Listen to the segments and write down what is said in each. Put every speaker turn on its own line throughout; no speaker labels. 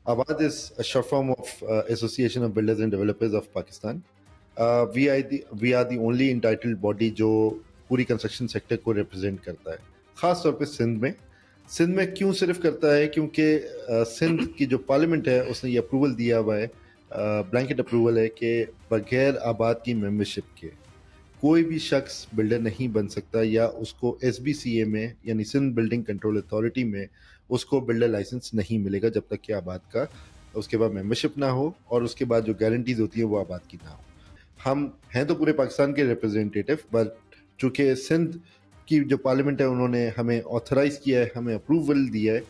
Abad is a short form of Association of Builders and Developers of Pakistan. We are the only entitled body जो पूरी construction sector को represent करता है, ख़ास तौर पे सिंध में क्यों सिर्फ करता है क्योंकि सिंध की जो पार्लियामेंट है उसने ये अप्रूवल दिया हुआ है, ब्लैंकेट अप्रूवल है कि बगैर आबाद की मेंबरशिप के कोई भी शख्स बिल्डर नहीं बन सकता या उसको SBCA में यानी सिंध बिल्डिंग कंट्रोल अथॉरिटी में उसको बिल्डर लाइसेंस नहीं मिलेगा जब तक कि आबाद का उसके बाद मेंबरशिप ना हो और उसके बाद जो गारंटीज होती है वो आबाद की ना हो। हम हैं तो पूरे पाकिस्तान के रिप्रेजेंटेटिव, बट चूंकि सिंध की जो पार्लियामेंट है उन्होंने हमें ऑथराइज किया है, हमें अप्रूवल दिया है,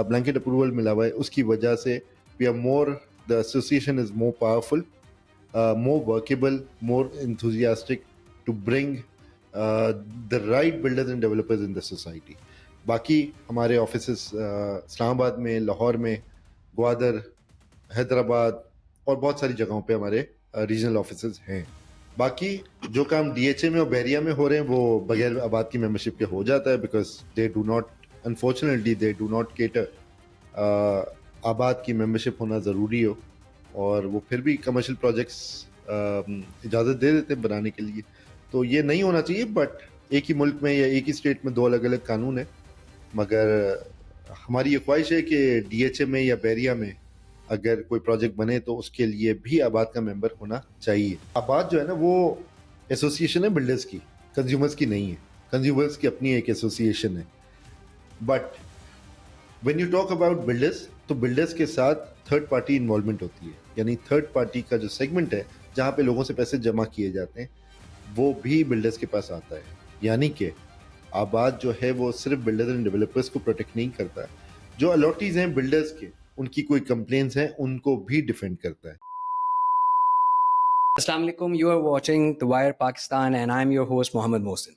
ब्लैंकेट अप्रूवल मिला हुआ है, उसकी वजह से we are more, the association is more powerful, more workable, more enthusiastic to bring the right builders and developers in the society. बाकी हमारे ऑफिसेस इस्लामाबाद में, लाहौर में, ग्वादर, हैदराबाद और बहुत सारी जगहों पे हमारे रीजनल ऑफिसेस हैं। बाकी जो काम DHA में और बैरिया में हो रहे हैं वो बगैर आबाद की मेंबरशिप के हो जाता है, because they do not, unfortunately they do not cater आबाद की मेंबरशिप होना ज़रूरी हो, और वो फिर भी कमर्शियल प्रोजेक्ट्स इजाज़त दे देते हैं बनाने के लिए। तो ये नहीं होना चाहिए, बट एक ही मुल्क में या एक ही स्टेट में दो अलग अलग कानून है। मगर हमारी ये ख्वाहिश है कि DHA में या बैरिया में अगर कोई प्रोजेक्ट बने तो उसके लिए भी आबाद का मेंबर होना चाहिए। आबाद जो है ना वो एसोसिएशन है बिल्डर्स की, कंज्यूमर्स की नहीं है। कंज्यूमर्स की अपनी एक एसोसिएशन है, but when you talk about builders तो बिल्डर्स के साथ थर्ड पार्टी इन्वॉल्वमेंट होती है, यानी थर्ड पार्टी का जो सेगमेंट है जहाँ पे लोगों से पैसे जमा किए जाते हैं वो भी बिल्डर्स के पास आता है। यानी कि आबाद जो है वो सिर्फ बिल्डर्स एंड डेवलपर्स को प्रोटेक्ट नहीं करता है, जो अलॉटीज हैं बिल्डर्स के, उनकी कोई कंप्लेंट्स हैं उनको भी डिफेंड करता है।
अस्सलाम वालेकुम, you are watching the Wire Pakistan and I am your host Mohammad Mohsin.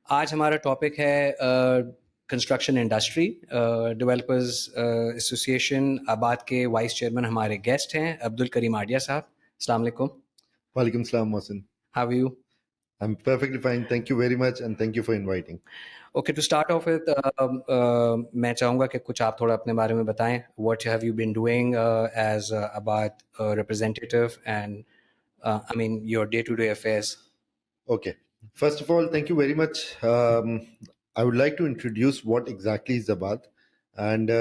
आज हमारा टॉपिक है कंस्ट्रक्शन इंडस्ट्री। डेवलपर्स एसोसिएशन आबाद के वाइस चेयरमैन हमारे गेस्ट हैं अब्दुल करीम आडिया साहब। अस्सलाम वालेकुम।
वालेकुम सलाम Mohsin.
How are you?
I'm perfectly fine. Thank you very much and thank you for inviting.
Okay, to start off with मैं चाहूँगा कि कुछ आप थोड़ा अपने बारे में बताएं। What have you been doing as ABAD representative and I mean your day to day affairs.
Okay. First of all, thank you very much. I would like to introduce what exactly is Abad and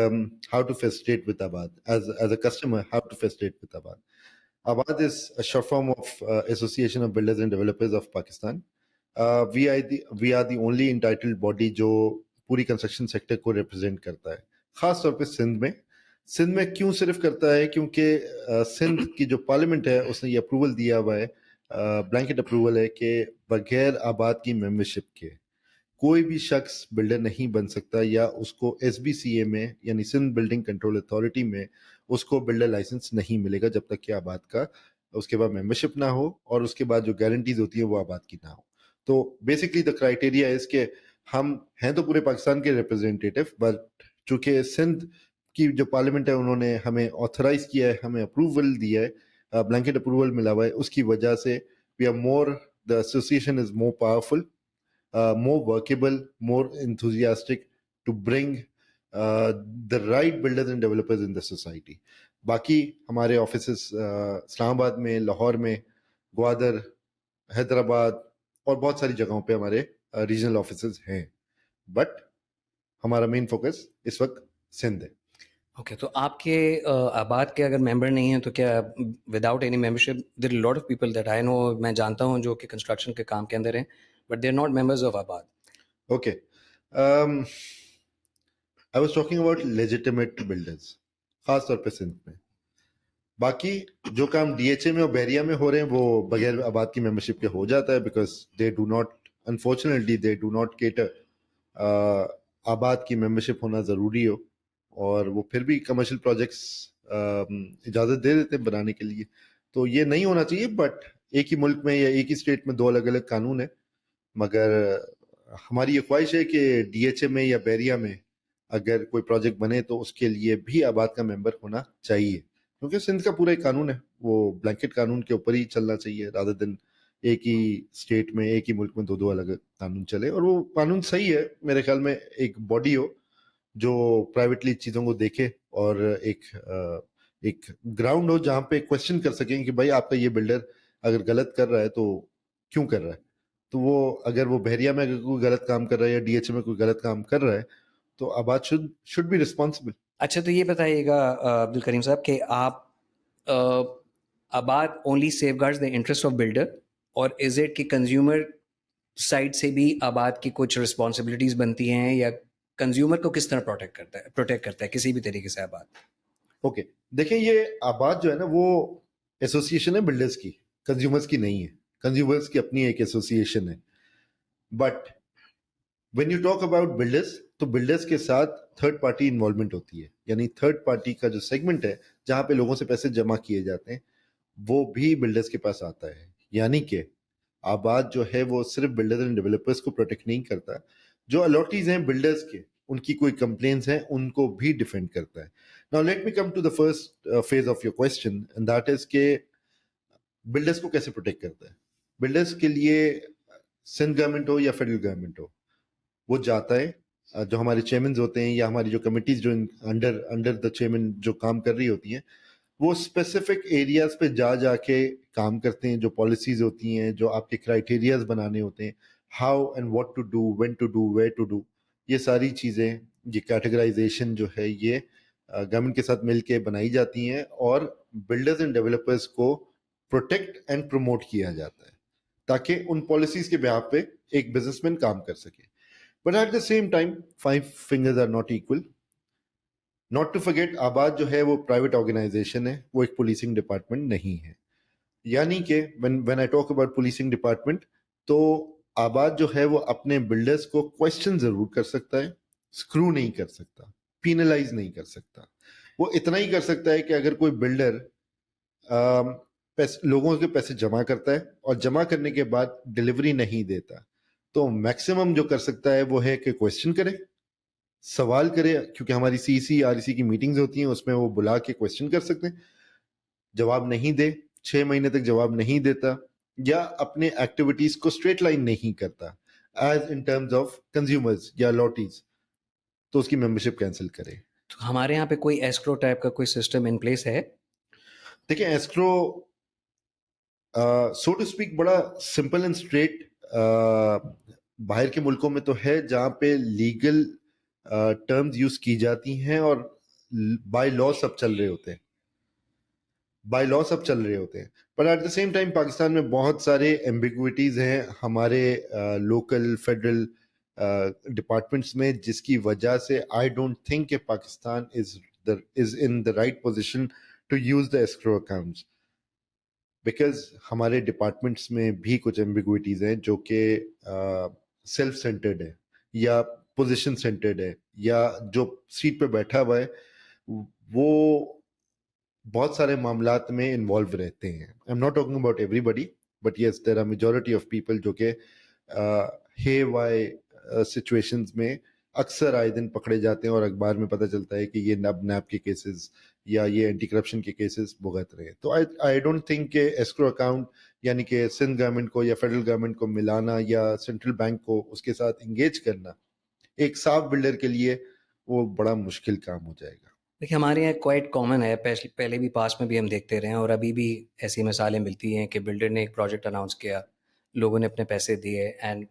how to facilitate with Abad. As a customer, how to facilitate with Abad. Abad is a short form of Association of Builders and Developers of Pakistan. We are the only entitled body जो पूरी construction sector को represent करता है, खास तौर पे सिंध में क्यों सिर्फ करता है क्योंकि सिंध की जो पार्लियामेंट है उसने ये अप्रूवल दिया हुआ है, ब्लैंकेट अप्रूवल है कि बगैर आबाद की मेंबरशिप के कोई भी शख्स बिल्डर नहीं बन सकता या उसको SBCA में यानी सिंध बिल्डिंग कंट्रोल अथॉरिटी में उसको बिल्डर लाइसेंस नहीं मिलेगा जब तक कि आबाद का उसके बाद मेंबरशिप ना हो और उसके बाद जो गारंटीज होती है वो आबाद की ना हो। तो बेसिकली द क्राइटेरिया इज के हम हैं तो पूरे पाकिस्तान के रिप्रेजेंटेटिव, बट चूंकि सिंध की जो पार्लियामेंट है उन्होंने हमें ऑथराइज किया है, हमें अप्रूवल दिया है, ब्लैंकेट अप्रूवल मिला हुआ है, उसकी वजह से we are more, the association is more powerful, more workable, more enthusiastic to bring the right builders and developers in the society. बाकी हमारे ऑफिसेस इस्लामाबाद में, लाहौर में, ग्वादर, हैदराबाद और बहुत सारी जगहों पे हमारे रीजनल ऑफिसेस हैं, बट हमारा मेन फोकस इस वक्त सिंध है।
ओके, तो आपके आबाद के अगर मेंबर नहीं हैं तो क्या without any membership, there are lot of people that I know, मैं जानता हूं जो कि कंस्ट्रक्शन के काम के अंदर हैं, but they are not members of ABAD.
Okay, I was talking about legitimate builders, खास तौर पे सिंध में। बाकी जो काम DHA में और बैरिया में हो रहे हैं वो बगैर आबाद की मेंबरशिप के हो जाता है, because they do not, unfortunately they do not cater आबाद की मेंबरशिप होना ज़रूरी हो, और वो फिर भी कमर्शियल प्रोजेक्ट्स इजाज़त दे देते हैं बनाने के लिए। तो ये नहीं होना चाहिए, बट एक ही मुल्क में या एक ही स्टेट में दो अलग अलग कानून है। मगर हमारी ये ख्वाहिश है कि DHA में या बैरिया में अगर कोई प्रोजेक्ट बने तो उसके लिए भी आबाद का मेंबर होना चाहिए, क्योंकि सिंध का पूरा एक कानून है, वो ब्लैंकेट कानून के ऊपर ही चलना चाहिए, रादर देन एक ही स्टेट में, एक ही मुल्क में दो दो अलग कानून चले। और वो कानून सही है मेरे ख्याल में, एक बॉडी हो जो प्राइवेटली चीज़ों को देखे और एक एक ग्राउंड हो जहाँ पे क्वेश्चन कर सकें कि भाई आपका ये बिल्डर अगर गलत कर रहा है तो क्यों कर रहा है। तो वो अगर वो बहरिया में अगर कोई गलत काम कर रहा है या डीएचए में कोई गलत काम कर रहा है तो आबाद शुड बी रिस्पॉन्सिबल।
अच्छा, तो ये बताइएगा अब्दुल करीम साहब कि आप आबाद only safeguards the interest of builder, और इज इट कि कंज्यूमर साइड से भी आबाद की कुछ रिस्पॉन्सिबिलिटीज बनती हैं, या कंज्यूमर को किस तरह प्रोटेक्ट करता है किसी भी तरीके से आबाद?
ओके, देखिए ये आबाद जो है ना वो एसोसिएशन है बिल्डर्स की, कंज्यूमर्स की नहीं है। कंज्यूमर्स की अपनी एक एसोसिएशन है। But when you talk about builders तो बिल्डर्स के साथ थर्ड पार्टी इन्वॉल्वमेंट होती है, यानी थर्ड पार्टी का जो सेगमेंट है जहां पे लोगों से पैसे जमा किए जाते हैं वो भी बिल्डर्स के पास आता है। यानी कि आबाद जो है वो सिर्फ बिल्डर्स एंड डेवलपर्स को प्रोटेक्ट नहीं करता, जो अलॉटीज हैं बिल्डर्स के उनकी कोई कंप्लेंट्स हैं उनको भी डिफेंड करता है। Now let me come to the first phase of your question and that is के बिल्डर्स को कैसे प्रोटेक्ट करता है। बिल्डर्स के लिए सिंध गवर्नमेंट हो या फेडरल गवर्नमेंट हो, वो जाता है, जो हमारे चेयरमैन होते हैं या हमारी जो कमिटीज जो अंडर अंडर द चेयरमैन जो काम कर रही होती हैं वो स्पेसिफिक एरियाज पे जा जाके काम करते हैं। जो पॉलिसीज होती हैं, जो आपके क्राइटेरियाज बनाने होते हैं, how and what to do, when to do, where to do, ये सारी चीज़ें, ये कैटेगराइजेशन जो है ये गवर्नमेंट के साथ मिलके बनाई जाती हैं और बिल्डर्स एंड डेवलपर्स को प्रोटेक्ट एंड प्रमोट किया जाता है ताकि उन पॉलिसीज के बिहाफ पे एक बिजनेसमैन काम कर सके। But at the same time five fingers are not equal. Not to forget आबाद जो है वो प्राइवेट ऑर्गेनाइजेशन है, वो एक पुलिसिंग डिपार्टमेंट नहीं है। यानी कि when I talk about policing department तो आबाद जो है वो अपने बिल्डर्स को क्वेश्चन जरूर कर सकता है, स्क्रू नहीं कर सकता, पीनलाइज नहीं कर सकता। वो इतना ही कर सकता है कि अगर कोई बिल्डर लोगों के पैसे जमा करता है और जमा करने के बाद डिलीवरी नहीं देता तो मैक्सिमम जो कर सकता है वो है कि क्वेश्चन करे, सवाल करे, क्योंकि हमारी सीसी आरईसी की मीटिंग्स होती हैं उसमें वो बुला के क्वेश्चन कर सकते हैं। जवाब नहीं दे, 6 महीने तक जवाब नहीं देता या अपने एक्टिविटीज को स्ट्रेट लाइन नहीं करता as in terms of consumers या लॉटीज, तो उसकी मेंबरशिप कैंसिल करे।
तो हमारे यहाँ पे कोई एस्क्रो टाइप का कोई सिस्टम इन प्लेस है?
देखिए एस्क्रो सो टू स्पीक बड़ा सिंपल एंड स्ट्रेट बाहर के मुल्कों में तो है जहाँ पे लीगल टर्म्स यूज की जाती हैं और बाय लॉ सब चल रहे होते हैं, बाय लॉ सब चल रहे होते हैं। पर eight the same time Pakistan में बहुत सारे एम्बिगुइटीज हैं हमारे लोकल फेडरल डिपार्टमेंट्स में जिसकी वजह से आई डोंट थिंक कि Pakistan is in the right position to use the escrow accounts, because हमारे डिपार्टमेंट्स में भी कुछ एम्बिगुइटीज हैं जो कि सेल्फ सेंटर्ड है या पोजीशन सेंटर्ड है या जो सीट पे बैठा हुआ है वो बहुत सारे मामलात में इन्वॉल्व रहते हैं। I am not talking about everybody but yes there are majority of people जो कि हे वाई सिचुएशंस में अक्सर आए दिन पकड़े जाते हैं और अखबार में पता चलता है कि ये नब नैब के केसेस या ये एंटी करप्शन के केसेस भुगत रहे हैं। तो आई डोंट थिंक कि एस्क्रो अकाउंट यानी कि सिंध गवर्नमेंट को या फेडरल गवर्नमेंट को मिलाना या सेंट्रल बैंक को उसके साथ इंगेज करना एक साफ बिल्डर के लिए वो बड़ा मुश्किल काम हो जाएगा।
देखिए, हमारे यहाँ क्वाइट कॉमन है, पहले भी पास में भी हम देखते रहे हैं और अभी भी ऐसी मिसालें मिलती हैं कि बिल्डर ने एक प्रोजेक्ट अनाउंस किया, लोगों ने अपने पैसे दिए, and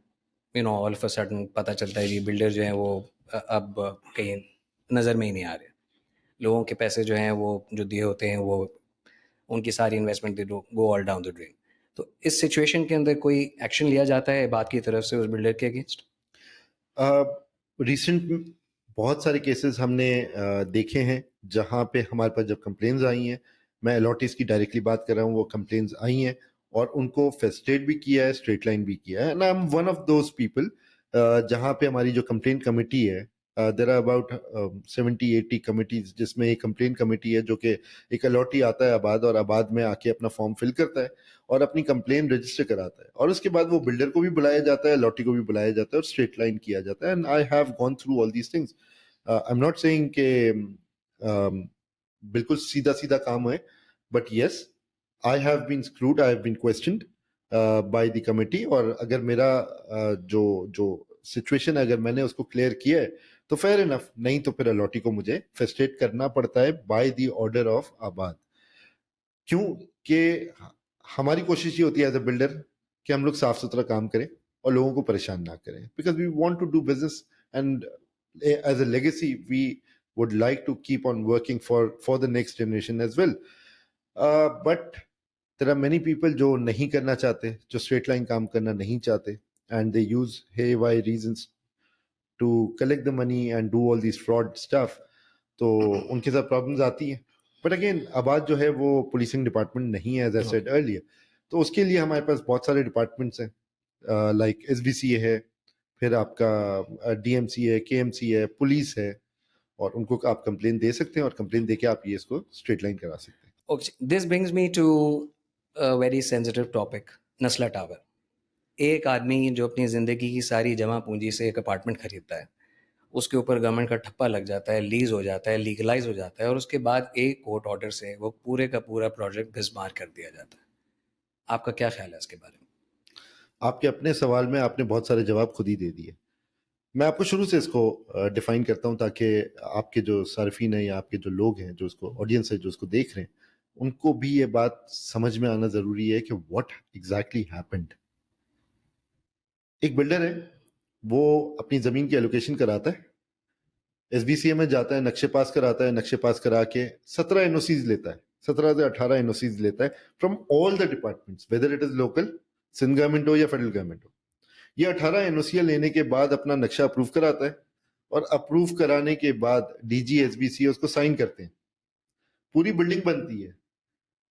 all of a sudden पता चलता है कि बिल्डर जो है वो अब कहीं नज़र में ही नहीं आ रहे। लोगों के पैसे जो हैं वो जो दिए होते हैं वो उनकी सारी investment they go all down the drain. तो इस सिचुएशन के अंदर कोई एक्शन लिया जाता है बात की तरफ से उस बिल्डर के अगेंस्ट?
रिसेंट बहुत सारे केसेस हमने देखे हैं जहां पे हमारे पास जब कंप्लेन्स आई हैं, मैं अलॉटीज की डायरेक्टली बात कर रहा हूँ, वो कंप्लेन्स आई हैं और उनको फेस्टेड भी किया है, स्ट्रेट लाइन भी किया है। And I M one of those people जहां पे हमारी जो कंप्लेन कमेटी है, देर आर अबाउट 70-80 कमिटीज जिसमें एक कंप्लेन कमेटी है जो कि एक अलॉटी आता है आबाद और आबाद में आके अपना फॉर्म फिल करता है और अपनी कंप्लेन रजिस्टर कराता है और उसके बाद वो बिल्डर को भी बुलाया जाता है, लॉटी को भी बुलाया जाता है और स्ट्रेट लाइन किया जाता है। And I have gone through all these things. I am not saying के बिल्कुल सीधा सीधा काम है, but yes I have been screwed, I have been questioned by the committee और अगर मेरा जो जो सिचुएशन है अगर मैंने उसको क्लियर किया है तो फेयर इनफ, नहीं तो फिर अलॉटी को मुझे फेस्टेट करना पड़ता है बाय द ऑर्डर ऑफ आबाद। क्यों? कि हमारी कोशिश ये होती है एज अ बिल्डर कि हम लोग साफ सुथरा काम करें और लोगों को परेशान ना करें, because we want to do business and as a legacy we would like to keep on working for the next generation as well. But there are many people जो नहीं करना चाहते, जो स्ट्रेट लाइन काम करना नहीं चाहते, and they use haywire reasons to collect the money and do all these fraud stuff. तो उनके साथ प्रॉब्लम्स आती हैं। बट अगेन आबाद जो है वो पुलिसिंग डिपार्टमेंट नहीं है, एज आई सेड अर्लियर। तो उसके लिए हमारे पास बहुत सारे डिपार्टमेंट्स हैं, लाइक एसबीसी है, फिर आपका डीएमसी है, केएमसी है, पुलिस है, और उनको आप कंप्लेन दे सकते हैं और कंप्लेन देके आप ये इसको स्ट्रेट लाइन करा सकते हैं।
Okay, this brings me to a very sensitive topic, नस्ला tower. एक आदमी जो अपनी ज़िंदगी की सारी जमा पूंजी से एक अपार्टमेंट खरीदता है, उसके ऊपर गवर्नमेंट का ठप्पा लग जाता है, लीज हो जाता है, लीगलाइज हो जाता है, और उसके बाद एक कोर्ट ऑर्डर से वो पूरे का पूरा प्रोजेक्ट बिस्मार कर दिया जाता है। आपका क्या ख्याल है इसके बारे में?
आपके अपने सवाल में आपने बहुत सारे जवाब खुद ही दे दिए। मैं आपको शुरू से इसको डिफाइन करता हूं ताकि आपके जो सार्फिन है या आपके जो लोग हैं, जो इसको ऑडियंस है, जो इसको देख रहे हैं, उनको भी ये बात समझ में आना जरूरी है कि व्हाट एग्जैक्टली हैपेंड। एक बिल्डर है, वो अपनी जमीन की एलोकेशन कराता है, एसबीसीए में जाता है, नक्शे पास कराता है, नक्शे पास करा के 17 एनओसीज लेता है, 17 से 18 एनओसीज लेता है from all the departments, whether it is local, Sindh government हो या फेडरल गवर्नमेंट हो। ये 18 एनओसी लेने के बाद अपना नक्शा अप्रूव कराता है, और अप्रूव कराने के बाद डीजी एसबीसी उसको साइन करते हैं, पूरी बिल्डिंग बनती है।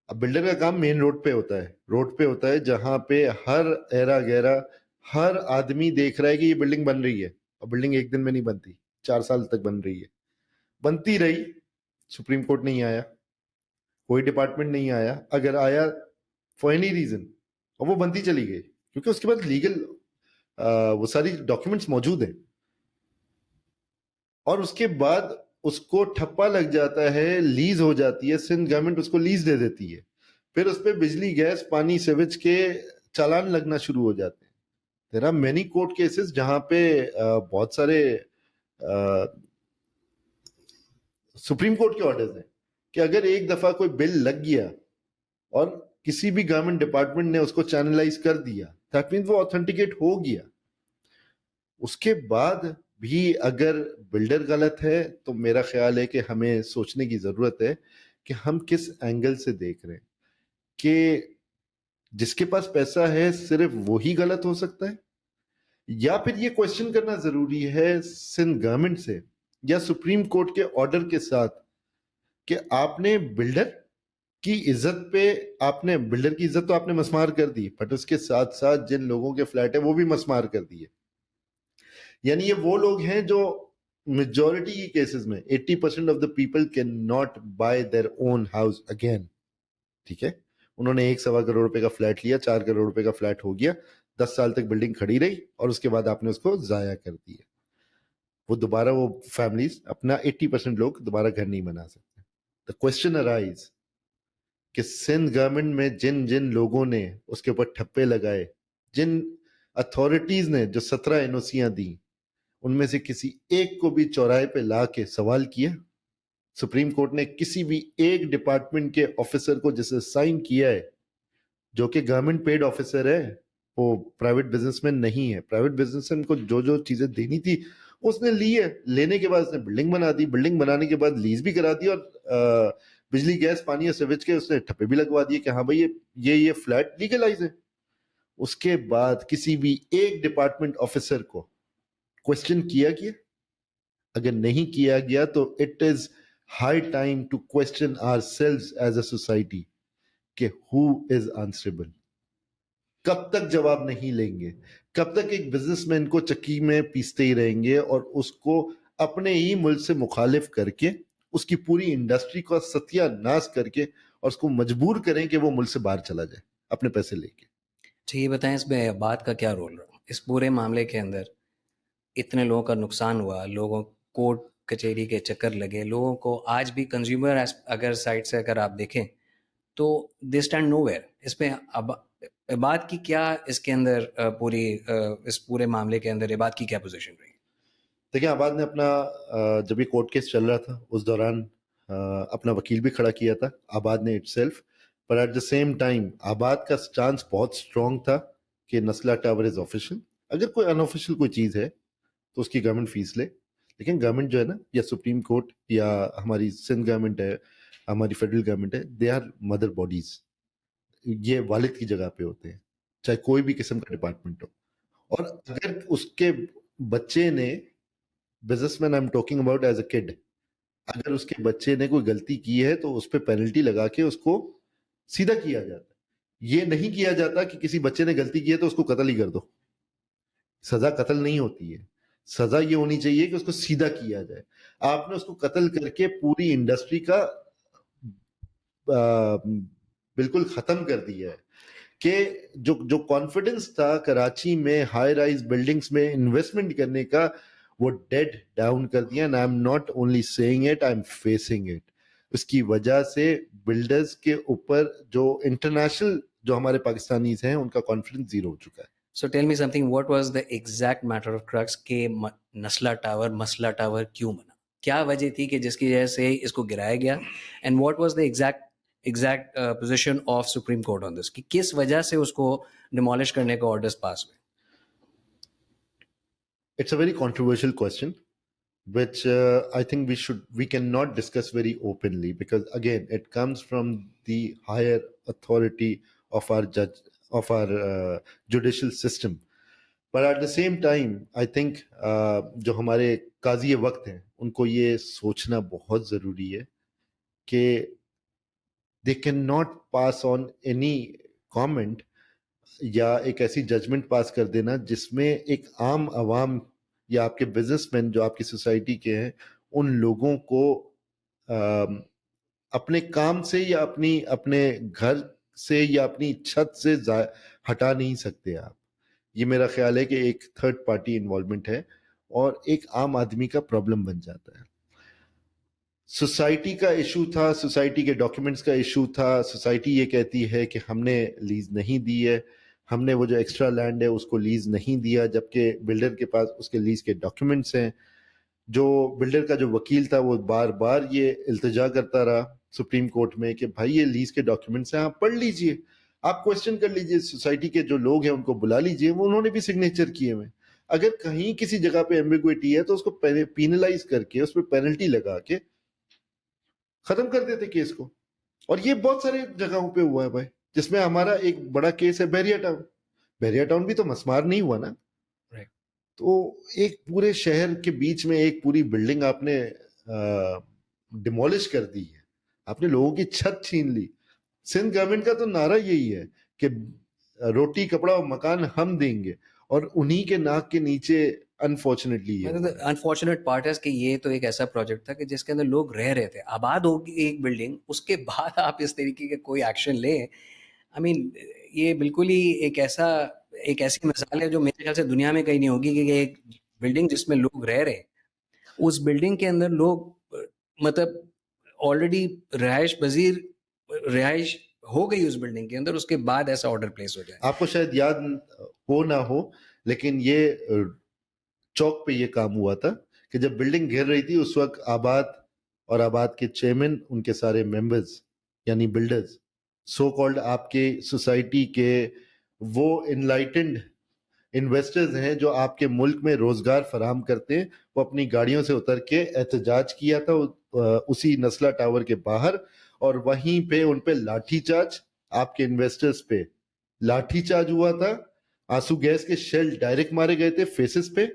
अब बिल्डर का काम मेन रोड पे होता है, रोड पे होता है जहां पे हर एरा गैरा हर आदमी देख रहा है कि ये बिल्डिंग बन रही है। और बिल्डिंग एक दिन में नहीं बनती, 4 साल तक बन रही है, बनती रही। सुप्रीम कोर्ट नहीं आया, कोई डिपार्टमेंट नहीं आया, अगर आया फॉर एनी रीजन, और वो बनती चली गई, क्योंकि उसके बाद लीगल वो सारी डॉक्यूमेंट्स मौजूद हैं। और उसके बाद उसको ठप्पा लग जाता है, लीज हो जाती है, सिंध गवर्नमेंट उसको लीज दे देती है, फिर उस पर बिजली, गैस, पानी, सीवेज के चालान लगना शुरू हो जाते हैं। There are many court cases जहां पे बहुत सारे सुप्रीम कोर्ट के ऑर्डर्स हैं कि अगर एक दफा कोई बिल लग गया और किसी भी गवर्नमेंट डिपार्टमेंट ने उसको चैनलाइज कर दिया, दैट मीन्स वो ऑथेंटिकेट हो गया। उसके बाद भी अगर बिल्डर गलत है तो मेरा ख्याल है कि हमें सोचने की जरूरत है कि हम किस एंगल से देख रहे हैं, कि जिसके पास पैसा है सिर्फ वही गलत हो सकता है, या फिर ये क्वेश्चन करना जरूरी है सिंध गवर्नमेंट से या सुप्रीम कोर्ट के ऑर्डर के साथ कि आपने बिल्डर की इज्जत पे, आपने बिल्डर की इज्जत तो आपने मसमार कर दी, बट उसके साथ साथ जिन लोगों के फ्लैट है वो भी मसमार कर दिए। यानी ये वो लोग हैं जो मेजॉरिटी की केसेस में 80% of the people can not bye their own house again. ठीक है, उन्होंने 1-1.25 करोड़ रुपए का फ्लैट लिया, 4 करोड़ रुपए का फ्लैट हो गया, 10 साल तक बिल्डिंग खड़ी रही, और उसके बाद आपने उसको जाया कर दिया। वो दोबारा, वो फैमिलीज अपना 80% लोग दोबारा घर नहीं बना सकते। द क्वेश्चन अराइज कि सिंध गवर्नमेंट में जिन जिन लोगों ने उसके ऊपर ठप्पे लगाए, जिन अथॉरिटीज ने जो 17 एनओसियां दी, उनमें से किसी एक को भी चौराहे पे ला के सवाल किया? सुप्रीम कोर्ट ने किसी भी एक डिपार्टमेंट के ऑफिसर को जिसे साइन किया है, जो कि गवर्नमेंट पेड ऑफिसर है, वो प्राइवेट बिजनेसमैन नहीं है, प्राइवेट बिजनेसमैन को जो जो चीजें देनी थी उसने ली है, लेने के बाद उसने बिल्डिंग बना दी, बिल्डिंग बनाने के बाद लीज भी करा दी, और बिजली, गैस, पानी और सीवेज के उसने ठप्पे भी लगवा दिए कि हाँ भाई ये फ्लैट लीगलाइज है। उसके बाद किसी भी एक डिपार्टमेंट ऑफिसर को क्वेश्चन किया गया? अगर नहीं किया गया तो it is high time to question ourselves as a society कि हु इज आंसरेबल। कब तक जवाब नहीं लेंगे? कब तक एक बिजनेसमैन को चक्की में पीसते ही रहेंगे और उसको अपने ही मुल्क से मुखालिफ करके उसकी पूरी इंडस्ट्री का सत्यानाश करके और उसको मजबूर करें कि वो मुल्क से बाहर चला जाए अपने पैसे लेके?
तो ये बताएं, इसमें बात का क्या रोल रहा इस पूरे मामले के अंदर? इतने लोगों का नुकसान हुआ, लोगों कोर्ट कचहरी के चक्कर लगे, लोगों को आज भी कंज्यूमर अगर साइड से अगर आप देखें तो दे स्टैंड नोवेयर। इसमें अब बात की क्या इसके अंदर पूरी इस पूरे मामले के अंदर ये बात की क्या पोजीशन रही?
देखिए, आबाद ने अपना जब ये कोर्ट केस चल रहा था उस दौरान अपना वकील भी खड़ा किया था, आबाद ने इटसेल्फ। पर एट द सेम टाइम आबाद का स्टांस बहुत स्ट्रांग था कि नस्ला टावर इज ऑफिशियल। अगर कोई अनऑफिशियल कोई चीज़ है तो उसकी गवर्नमेंट फीस ले, लेकिन गवर्नमेंट जो है ना, या सुप्रीम कोर्ट या हमारी सिंध गवर्नमेंट है, हमारी फेडरल गवर्नमेंट है, दे आर मदर बॉडीज। ये वालिद की जगह पे होते हैं, चाहे कोई भी किस्म का डिपार्टमेंट हो। और अगर उसके बच्चे ने, businessman I am talking about as a kid, अगर उसके बच्चे ने कोई गलती की है तो उस पर पेनल्टी लगा के उसको सीधा किया जाता है। ये नहीं किया जाता कि किसी बच्चे ने गलती की है तो उसको कत्ल ही कर दो। सजा कत्ल नहीं होती है, सजा ये होनी चाहिए कि उसको सीधा किया जाए। आपने उसको कत्ल करके पूरी इंडस्ट्री का बिल्कुल खत्म कर दिया है। कि जो जो कॉन्फिडेंस था कराची में हाई राइज बिल्डिंग्स में इन्वेस्टमेंट करने का, वो डेड डाउन कर दिया। And I am not only saying it, I am facing it. उसकी वजह से बिल्डर्स के ऊपर जो इंटरनेशनल जो हमारे पाकिस्तानीज हैं उनका कॉन्फिडेंस जीरो हो चुका है।
So tell me something, what was the exact matter of crux के नस्ला टावर मसला टावर क्यों बना? क्या वजह थी कि जिसकी वजह से इसको गिराया गया? And what was the exact position of Supreme Court on this? कि किस वजह से उसको demolish करने का orders pass हुए?
It's a very controversial question, which I think we cannot discuss very openly, because again it comes from the higher authority of our judicial system. But at the same time I think जो हमारे काजी वक्त हैं उनको ये सोचना बहुत ज़रूरी है कि they cannot pass on any comment या एक ऐसी जजमेंट पास कर देना जिसमें एक आम आवाम या आपके बिजनेसमैन जो आपकी सोसाइटी के हैं उन लोगों को अपने काम से या अपने घर से या अपनी छत से हटा नहीं सकते आप। ये मेरा ख्याल है कि एक थर्ड पार्टी इन्वॉल्वमेंट है और एक आम आदमी का प्रॉब्लम बन जाता है। सोसाइटी का इशू था, सोसाइटी के डॉक्यूमेंट्स का इशू था। सोसाइटी ये कहती है कि हमने लीज नहीं दी है, हमने वो जो एक्स्ट्रा लैंड है उसको लीज नहीं दिया, जबकि बिल्डर के पास उसके लीज के डॉक्यूमेंट्स हैं। जो बिल्डर का जो वकील था वो बार बार ये इल्तिजा करता रहा सुप्रीम कोर्ट में कि भाई ये लीज के डॉक्यूमेंट्स हैं, आप पढ़ लीजिए, आप क्वेश्चन कर लीजिए, सोसाइटी के जो लोग हैं उनको बुला लीजिए, वो उन्होंने भी सिग्नेचर किए हुए। अगर कहीं किसी जगह पे एम्बिग्विटी है तो उसको पीनलाइज करके उस पर पेनल्टी लगा के खत्म कर देते केस को। और ये बहुत सारे जगहों पे हुआ है भाई, जिसमें हमारा एक बड़ा केस है बैरिया टाउन। बैरिया टाउन भी तो मसमार नहीं हुआ ना। तो एक पूरे शहर के बीच में एक पूरी बिल्डिंग आपने डिमोलिश कर दी है, आपने लोगों की छत छीन ली। सिंध गवर्नमेंट का तो नारा यही है कि रोटी कपड़ा और मकान हम देंगे, और उन्हीं के नाक के नीचे अनफॉर्चुनेटली ये
अनफॉर्चुनेट पार्ट है कि ये तो एक ऐसा प्रोजेक्ट था कि जिसके अंदर लोग रह रहे थे, आबाद होगी एक बिल्डिंग, उसके बाद आप इस तरीके के कोई एक्शन लें। आई मीन ये बिल्कुल ही एक ऐसी मिसाल है जो मेरे ख्याल से दुनिया में कहीं नहीं होगी कि एक बिल्डिंग जिसमें लोग रह रहे हैं, उस बिल्डिंग के अंदर लोग मतलब ऑलरेडी रिहाइश हो गई उस बिल्डिंग के अंदर, उसके बाद ऐसा ऑर्डर प्लेस हो जाए।
आपको शायद याद हो ना हो, लेकिन ये चौक पे ये काम हुआ था कि जब बिल्डिंग गिर रही थी उस वक्त आबाद और आबाद के चेयरमैन, उनके सारे मेंबर्स यानी बिल्डर्स, सो कॉल्ड आपके सोसाइटी के वो इनलाइटेंड इन्वेस्टर्स हैं जो आपके मुल्क में रोजगार फराहम करते हैं, वो अपनी गाड़ियों से उतर के एहतजाज किया था उसी नस्ला टावर के बाहर। और वहीं पे उन पे लाठीचार्ज, आपके इन्वेस्टर्स पे लाठीचार्ज हुआ था। आंसू गैस के शेल डायरेक्ट मारे गए थे फेसेस पे,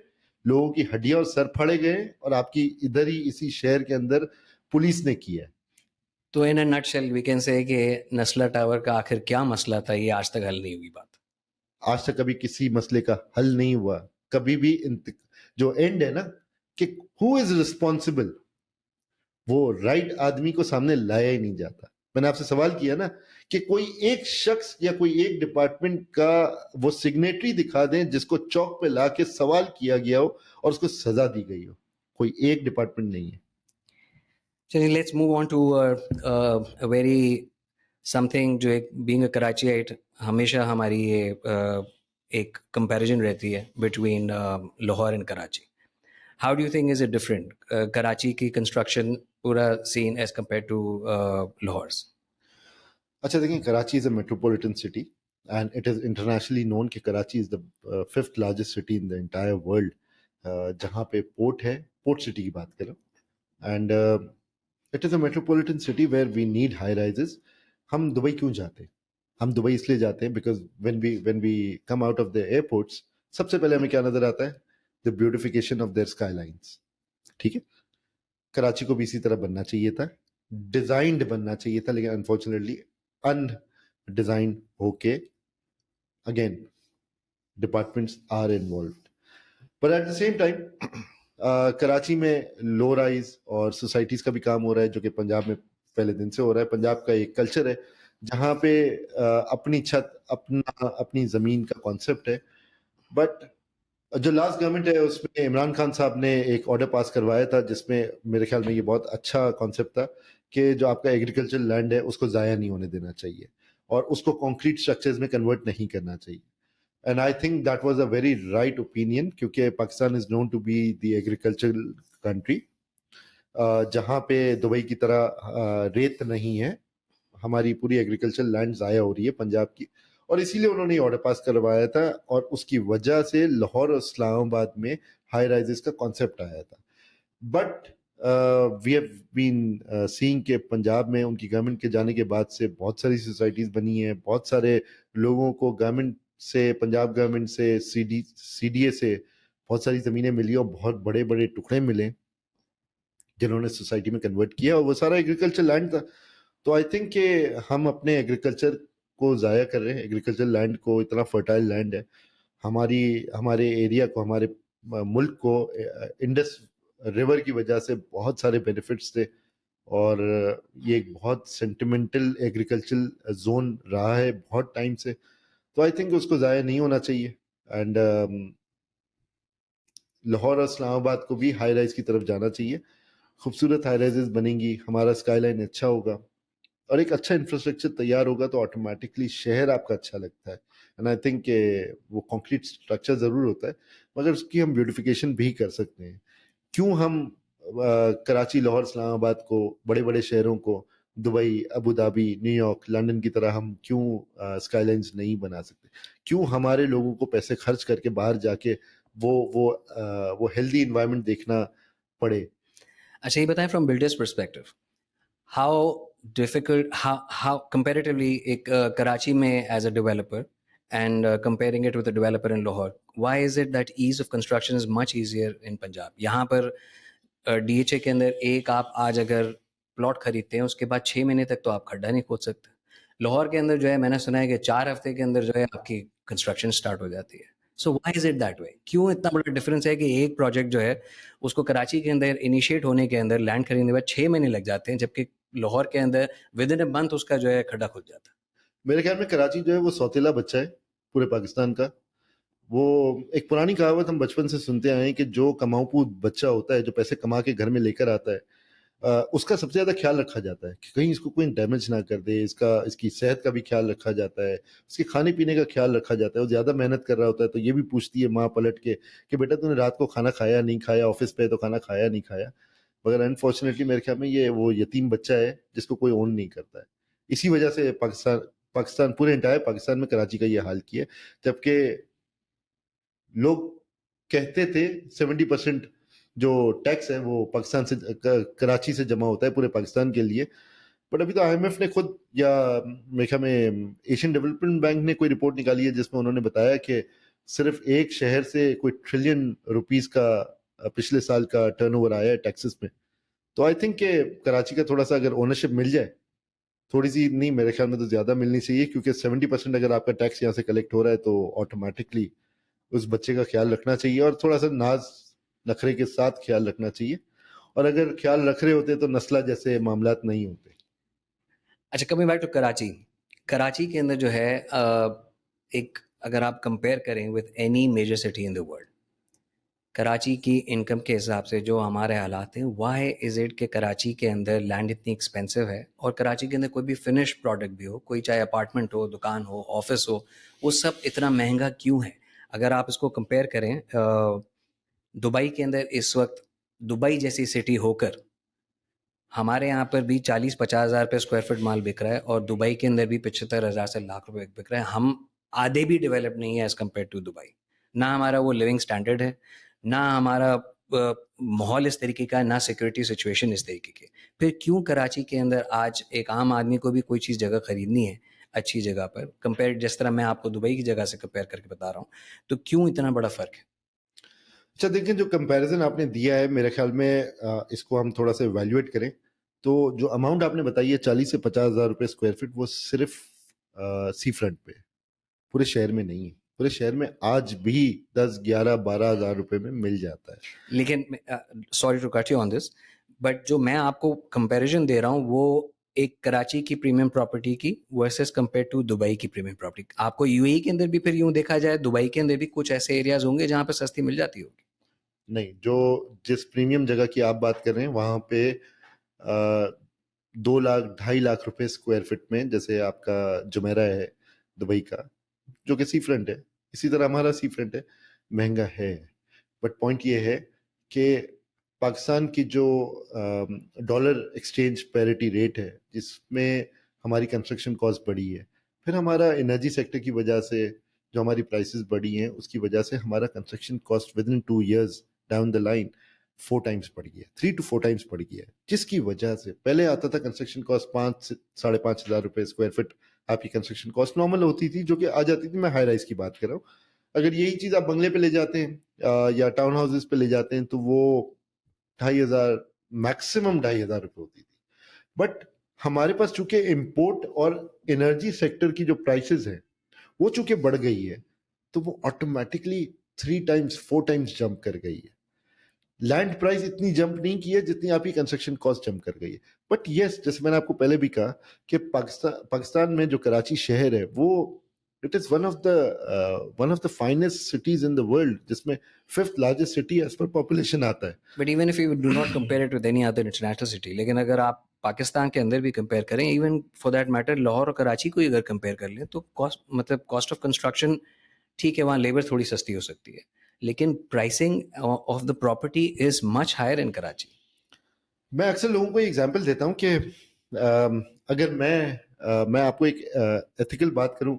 लोगों की हड्डियां और सर फाड़े गए, और आपकी इधर ही इसी शहर के अंदर पुलिस ने किया।
तो in a nutshell we can say कि नस्ला टावर का आखिर क्या मसला था, ये आज तक हल नहीं हुई बात।
आज तक कभी किसी मसले का हल नहीं हुआ, कभी भी जो एंड है ना कि हु इज रिस्पॉन्सिबल, वो राइट आदमी को सामने लाया ही नहीं जाता। मैंने आपसे सवाल किया ना कि कोई एक शख्स या कोई एक डिपार्टमेंट का वो सिग्नेटरी दिखा दें जिसको चौक पे लाके सवाल किया गया हो और उसको सजा दी गई हो। कोई एक डिपार्टमेंट नहीं है।
चलिए let's move on to a very something जो एक बीइंग अ कराचीआइट हमेशा हमारी ये एक कंपैरिजन रहती है between Lahore and Karachi. How do you think is it different? Karachi की construction पूरा scene as compared to Lahore's.
अच्छा देखिए, Karachi is a metropolitan city and it is internationally known कि Karachi is the fifth largest city in the entire world, जहाँ पे port है, port city की बात करें, and it is a metropolitan city where we need high rises. हम Dubai क्यों जाते हैं? हम दुबई इसलिए जाते हैं because when we come out of the airports, सबसे पहले हमें क्या नजर आता है? The beautification of their sky lines. ठीक है, कराची को भी इसी तरह बनना चाहिए था, डिजाइंड बनना चाहिए था, लेकिन अनफॉर्चुनेटली अनडिजाइंड होके अगेन डिपार्टमेंट्स आर इन्वॉल्व्ड. पर eight the same time Karachi में लो राइज और सोसाइटीज का भी काम हो रहा है, जो कि पंजाब में पहले दिन से हो रहा है. पंजाब का एक कल्चर है जहाँ पे अपनी छत, अपनी जमीन का कॉन्सेप्ट है. बट जो लास्ट गवर्नमेंट है उसमें इमरान खान साहब ने एक ऑर्डर पास करवाया था, जिसमें मेरे ख्याल में ये बहुत अच्छा कॉन्सेप्ट था कि जो आपका एग्रीकल्चर लैंड है उसको ज़ाया नहीं होने देना चाहिए और उसको कंक्रीट स्ट्रक्चर्स में कन्वर्ट नहीं करना चाहिए. And I think that was a very right opinion, क्योंकि Pakistan is known to be the agricultural country. जहाँ पे दुबई की तरह रेत नहीं है, हमारी पूरी एग्रीकल्चर लैंड ज़ाया हो रही है पंजाब की, और इसीलिए उन्होंने ऑर्डर पास करवाया था और उसकी वजह से लाहौर और इस्लामाबाद में हाई राइजेस का कॉन्सेप्ट आया था. But we have been seeing के पंजाब में उनकी गवर्नमेंट के जाने के बाद से बहुत सारी सोसाइटीज बनी हैं, बहुत सारे लोगों को गवर्नमेंट से, पंजाब गवर्नमेंट से, सीडीए से बहुत सारी ज़मीनें मिली और बहुत बड़े बड़े टुकड़े मिले जिन्होंने सोसाइटी में कन्वर्ट किया, और वो सारा एग्रीकल्चर लैंड था. तो आई थिंक कि हम अपने एग्रीकल्चर को ज़ाया कर रहे हैं. एग्रीकल्चर लैंड को, इतना फर्टाइल लैंड है, हमारे एरिया को, हमारे मुल्क को इंडस रिवर की वजह से बहुत सारे बेनिफिट्स थे, और ये एक बहुत सेंटिमेंटल एग्रीकल्चर जोन रहा है बहुत टाइम से. तो आई थिंक उसको ज़ाया नहीं होना चाहिए. एंड लाहौर और इस्लामाबाद को भी हाई राइज की तरफ जाना चाहिए. खूबसूरत हाई राइजेस बनेंगी, हमारा स्काई लाइन अच्छा होगा और एक अच्छा इंफ्रास्ट्रक्चर तैयार होगा, तो ऑटोमेटिकली शहर आपका अच्छा लगता है. एंड आई थिंक वो कंक्रीट स्ट्रक्चर ज़रूर होता है, मगर उसकी हम ब्यूटिफिकेशन भी कर सकते हैं. क्यों हम कराची, लाहौर, इस्लामाबाद को, बड़े बड़े शहरों को, Dubai, Abu Dhabi, New York, London की तरह हम क्यों स्काईलाइंस नहीं बना सकते? क्यों हमारे लोगों को पैसे खर्च करके बाहर जाके वो हेल्दी इन्वायरमेंट देखना पड़े?
अच्छा, ये बताएं from builders perspective, how difficult, how comparatively एक कराची में as a developer and comparing it with a developer in Lahore, why is it that ease of construction is much easier in Punjab? यहाँ पर DHA के अंदर एक आप आज अगर प्लॉट खरीदते हैं उसके बाद 6 महीने तक तो आप खड्डा नहीं खोद सकते. लाहौर के अंदर जो है, मैंने सुना है कि 4 हफ्ते के अंदर जो है आपकी कंस्ट्रक्शन स्टार्ट हो जाती है. So why is it that way? क्यों इतना बड़ा डिफरेंस है कि एक प्रोजेक्ट जो है उसको कराची के अंदर इनिशिएट होने के अंदर, लैंड खरीदने के बाद 6 महीने लग जाते हैं, जबकि लाहौर के अंदर विद इन अ मंथ उसका जो है खड्डा खुद जाता है.
मेरे ख्याल में कराची जो है वो सौतेला बच्चा है पूरे पाकिस्तान का. वो एक पुरानी कहावत हम बचपन से सुनते आए हैं कि जो कमाऊपूत बच्चा होता है, जो पैसे कमा के घर में लेकर आता है, उसका सबसे ज्यादा ख्याल रखा जाता है कि कहीं इसको कोई डैमेज ना कर दे. इसकी सेहत का भी ख्याल रखा जाता है, उसके खाने पीने का ख्याल रखा जाता है. वो ज्यादा मेहनत कर रहा होता है तो ये भी पूछती है माँ पलट के कि बेटा तूने रात को खाना खाया नहीं खाया, ऑफिस पे तो खाना खाया नहीं खाया. मगर अनफॉर्चुनेटली मेरे ख्याल में ये वो यतीम बच्चा है जिसको कोई ओन नहीं करता है. इसी वजह से पाकिस्तान पूरे इंटायर पाकिस्तान में कराची का ये हाल किया है. जबकि लोग कहते थे 70% जो टैक्स है वो पाकिस्तान से, कराची से जमा होता है पूरे पाकिस्तान के लिए. बट अभी तो आईएमएफ ने खुद, या मेरे ख्याल में एशियन डेवलपमेंट बैंक ने कोई रिपोर्ट निकाली है जिसमें उन्होंने बताया कि सिर्फ एक शहर से कोई ट्रिलियन रुपीस का पिछले साल का टर्नओवर आया है टैक्सेस में. तो आई थिंक कि कराची का थोड़ा सा अगर ओनरशिप मिल जाए, थोड़ी सी नहीं, मेरे ख्याल में तो ज्यादा मिलनी चाहिए, क्योंकि 70% अगर आपका टैक्स यहाँ से कलेक्ट हो रहा है तो ऑटोमेटिकली उस बच्चे का ख्याल रखना चाहिए और थोड़ा सा नाज नखरे के साथ ख्याल रखना चाहिए. और अगर ख्याल रख रहे होते तो नस्ला जैसे मामलात नहीं होते.
अच्छा, coming back to Karachi, Karachi के अंदर जो है एक अगर आप कंपेयर करें with any major city in the world, Karachi की इनकम के हिसाब से जो हमारे हालात हैं, वाई इज़ इट कि कराची के अंदर लैंड इतनी एक्सपेंसिव है और कराची के अंदर कोई भी फिनिश प्रोडक्ट भी हो, कोई चाहे अपार्टमेंट हो, दुकान हो, ऑफिस हो, वो सब इतना महंगा क्यों है? अगर आप इसको कंपेयर करें दुबई के अंदर इस वक्त दुबई जैसी सिटी होकर हमारे यहाँ पर भी 40-50 हज़ार पे स्क्वायर फीट माल बिक रहा है और दुबई के अंदर भी 75,000 से लाख रुपए बिक रहा है। हम आधे भी डेवलप नहीं है एज कम्पेयर टू दुबई। ना हमारा वो लिविंग स्टैंडर्ड है, ना हमारा माहौल इस तरीके का, ना सिक्योरिटी सिचुएशन इस तरीके की। फिर क्यों कराची के अंदर आज एक आम आदमी को भी कोई चीज़ जगह खरीदनी है अच्छी जगह पर, कंपेयर जिस तरह मैं आपको दुबई की जगह से कंपेयर करके बता रहा हूँ, तो क्यों इतना बड़ा फ़र्क है?
अच्छा देखिए, जो कंपैरिजन आपने दिया है मेरे ख्याल में इसको हम थोड़ा सा इवैल्यूएट करें तो जो अमाउंट आपने बताई है 40 से 50 हज़ार रुपये स्क्वायर फीट, वो सिर्फ सी फ्रंट पे है, पूरे शहर में नहीं है। पूरे शहर में आज भी 10, 11, 12 हज़ार रुपये में मिल जाता है।
लेकिन sorry to cut you on this, but जो मैं आपको कंपैरिजन दे रहा हूँ वो एक कराची की प्रीमियम प्रॉपर्टी की वर्सेस कंपेयर टू दुबई की प्रीमियम प्रॉपर्टी। आपको यूएई के अंदर भी फिर यूं देखा जाए, दुबई के अंदर भी कुछ ऐसे एरियाज होंगे जहाँ पे सस्ती मिल जाती होगी।
नहीं, जो जिस प्रीमियम जगह की आप बात कर रहे हैं वहां पे 2 लाख 2.5 लाख रुपए स्क्वायर फीट में, जैसे आपका जुमेरा है दुबई का, जो कि सी फ्रंट है, इसी तरह हमारा सी फ्रंट है, महंगा है। बट पॉइंट ये है कि पाकिस्तान की जो डॉलर एक्सचेंज पैरिटी रेट है, जिसमें हमारी कंस्ट्रक्शन कॉस्ट बढ़ी है, फिर हमारा एनर्जी सेक्टर की वजह से जो हमारी प्राइसेस बढ़ी हैं, उसकी वजह से हमारा construction cost with in 2 years down the line 4 times बढ़ गया, 3 to 4 times बढ़ गया, जिसकी वजह से पहले आता था कंस्ट्रक्शन कॉस्ट 5 से 5.5 हज़ार रुपये स्क्वायर फीट आपकी कंस्ट्रक्शन कॉस्ट नॉर्मल होती थी, जो कि आ जाती थी। मैं हाई राइज की बात कर रहा हूँ। अगर यही चीज़ आप बंगले पे ले जाते हैं या टाउन हाउसेस पे ले जाते हैं तो वो 2.5 हज़ार, मैक्सिमम 2.5 हज़ार रुपये होती थी। बट हमारे पास चूंकि इम्पोर्ट और एनर्जी सेक्टर की जो प्राइसेस है वो चूंकि बढ़ गई है, तो वो ऑटोमेटिकली 3 times 4 times जंप कर गई है। लैंड प्राइस इतनी जंप नहीं की है जितनी आपकी कंस्ट्रक्शन कॉस्ट जंप कर गई है। बट यस, जैसे मैंने आपको पहले भी कहा कि पाकिस्तान में जो कराची शहर है वो it is one of the finest cities in the world, जिसमें 5th largest city as per population आता है।
But even if you do not compare it with any other international city, लेकिन अगर आप पाकिस्तान के अंदर भी कंपेयर करें, even for that matter Lahore और कराची को ही अगर कंपेयर कर लें, तो कॉस्ट ऑफ कंस्ट्रक्शन ठीक है, वहाँ लेबर थोड़ी सस्ती हो सकती है, लेकिन pricing of the property is much higher in Karachi.
मैं अक्सर लोगों को एग्जांपल देता हूँ कि अगर मैं आपको एक एथिकल बात करूं,